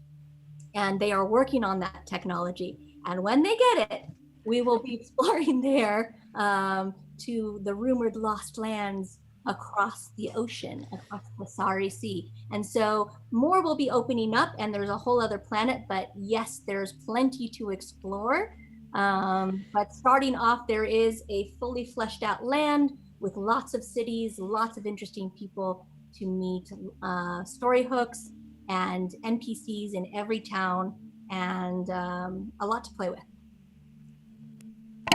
and they are working on that technology. And when they get it, we will be exploring there to the rumored lost lands across the ocean, across the Sari Sea. And so more will be opening up, and there's a whole other planet, but yes, there's plenty to explore. But starting off, there is a fully fleshed out land with lots of cities, lots of interesting people to meet, story hooks and NPCs in every town, and a lot to play with.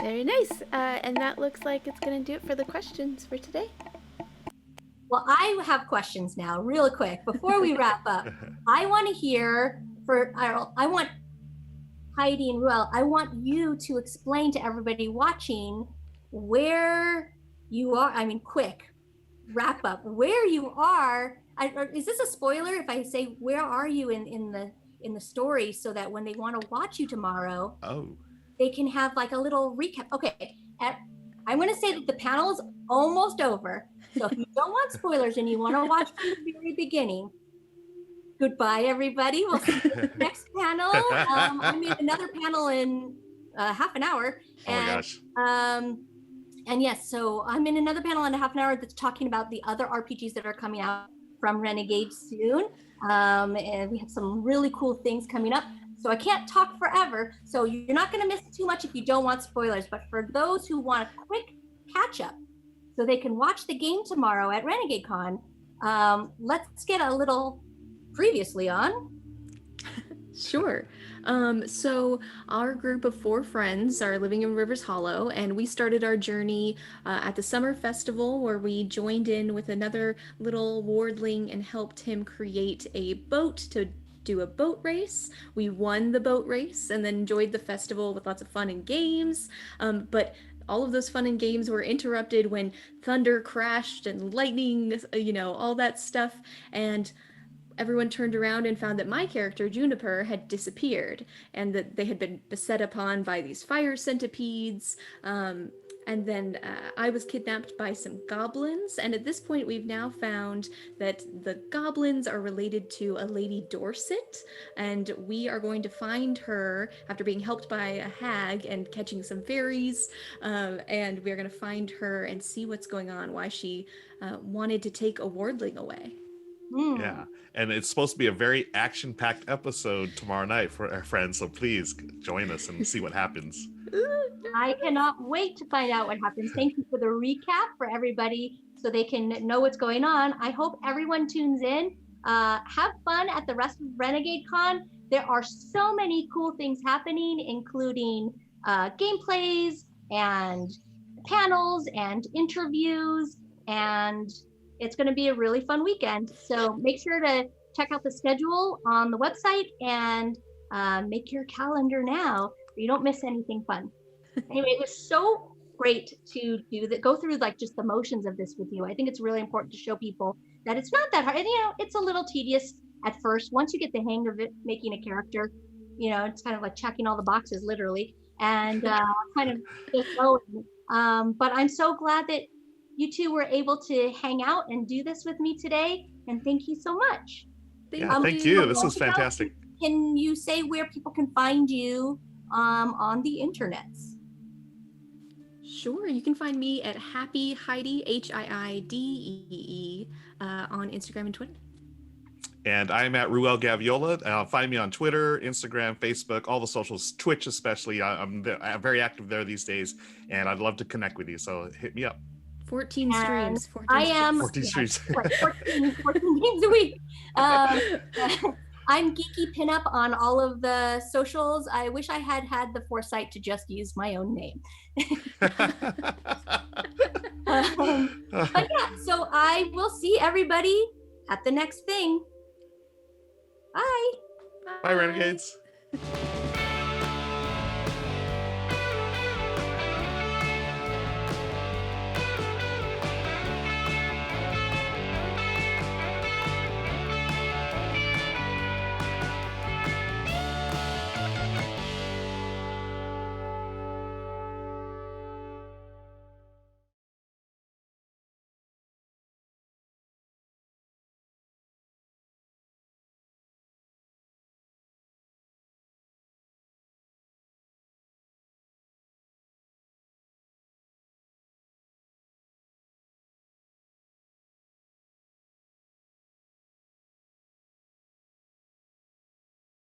Very nice. And that looks like it's going to do it for the questions for today. Well, I have questions now, real quick. Before we wrap up, I want to hear, I want Heidi and Ruel, I want you to explain to everybody watching where you are. I mean, quick wrap up, where you are. Is this a spoiler if I say where are you in the story, so that when they want to watch you tomorrow, they can have like a little recap? Okay, I'm going to say that the panel is almost over. So if you don't want spoilers and you want to watch from the very beginning, goodbye, everybody. We'll see you in the next panel. I'm in another panel in half an hour. Oh my gosh. And yes, so I'm in another panel in a half an hour that's talking about the other RPGs that are coming out from Renegade soon. And we have some really cool things coming up. So I can't talk forever. So you're not going to miss too much if you don't want spoilers. But for those who want a quick catch up, so they can watch the game tomorrow at Renegade Con, let's get a little previously on. Sure. So our group of 4 friends are living in Rivers Hollow, and we started our journey at the summer festival, where we joined in with another little wardling and helped him create a boat to do a boat race. We won the boat race and then enjoyed the festival with lots of fun and games. But all of those fun and games were interrupted when thunder crashed and lightning, all that stuff. And everyone turned around and found that my character, Juniper, had disappeared, and that they had been beset upon by these fire centipedes. And then I was kidnapped by some goblins. And at this point, we've now found that the goblins are related to a Lady Dorset. And we are going to find her after being helped by a hag and catching some fairies. And we're going to find her and see what's going on, why she wanted to take a wardling away. Yeah, and it's supposed to be a very action-packed episode tomorrow night for our friends, so please join us and see what happens. I cannot wait to find out what happens. Thank you for the recap for everybody so they can know what's going on. I hope everyone tunes in. Have fun at the rest of Renegade Con. There are so many cool things happening, including gameplays and panels and interviews, and it's going to be a really fun weekend. So make sure to check out the schedule on the website and make your calendar now so you don't miss anything fun. Anyway, it was so great to do that, go through like just the motions of this with you. I think it's really important to show people that it's not that hard. And, it's a little tedious at first. Once you get the hang of it, making a character, it's kind of like checking all the boxes literally, and kind of just going. But I'm so glad that you two were able to hang out and do this with me today. And thank you so much. Thank you. This was fantastic. Can you say where people can find you on the internets? Sure, you can find me at Happy Heidi, HIIDEE, on Instagram and Twitter. And I'm at Ruel Gaviola. Find me on Twitter, Instagram, Facebook, all the socials, Twitch especially. I'm very active there these days, and I'd love to connect with you. So hit me up. 14 streams. 14 I am 14 streams. 14 games a week. I'm Geeky Pinup on all of the socials. I wish I had the foresight to just use my own name. But yeah, so I will see everybody at the next thing. Bye. Bye, Renegades.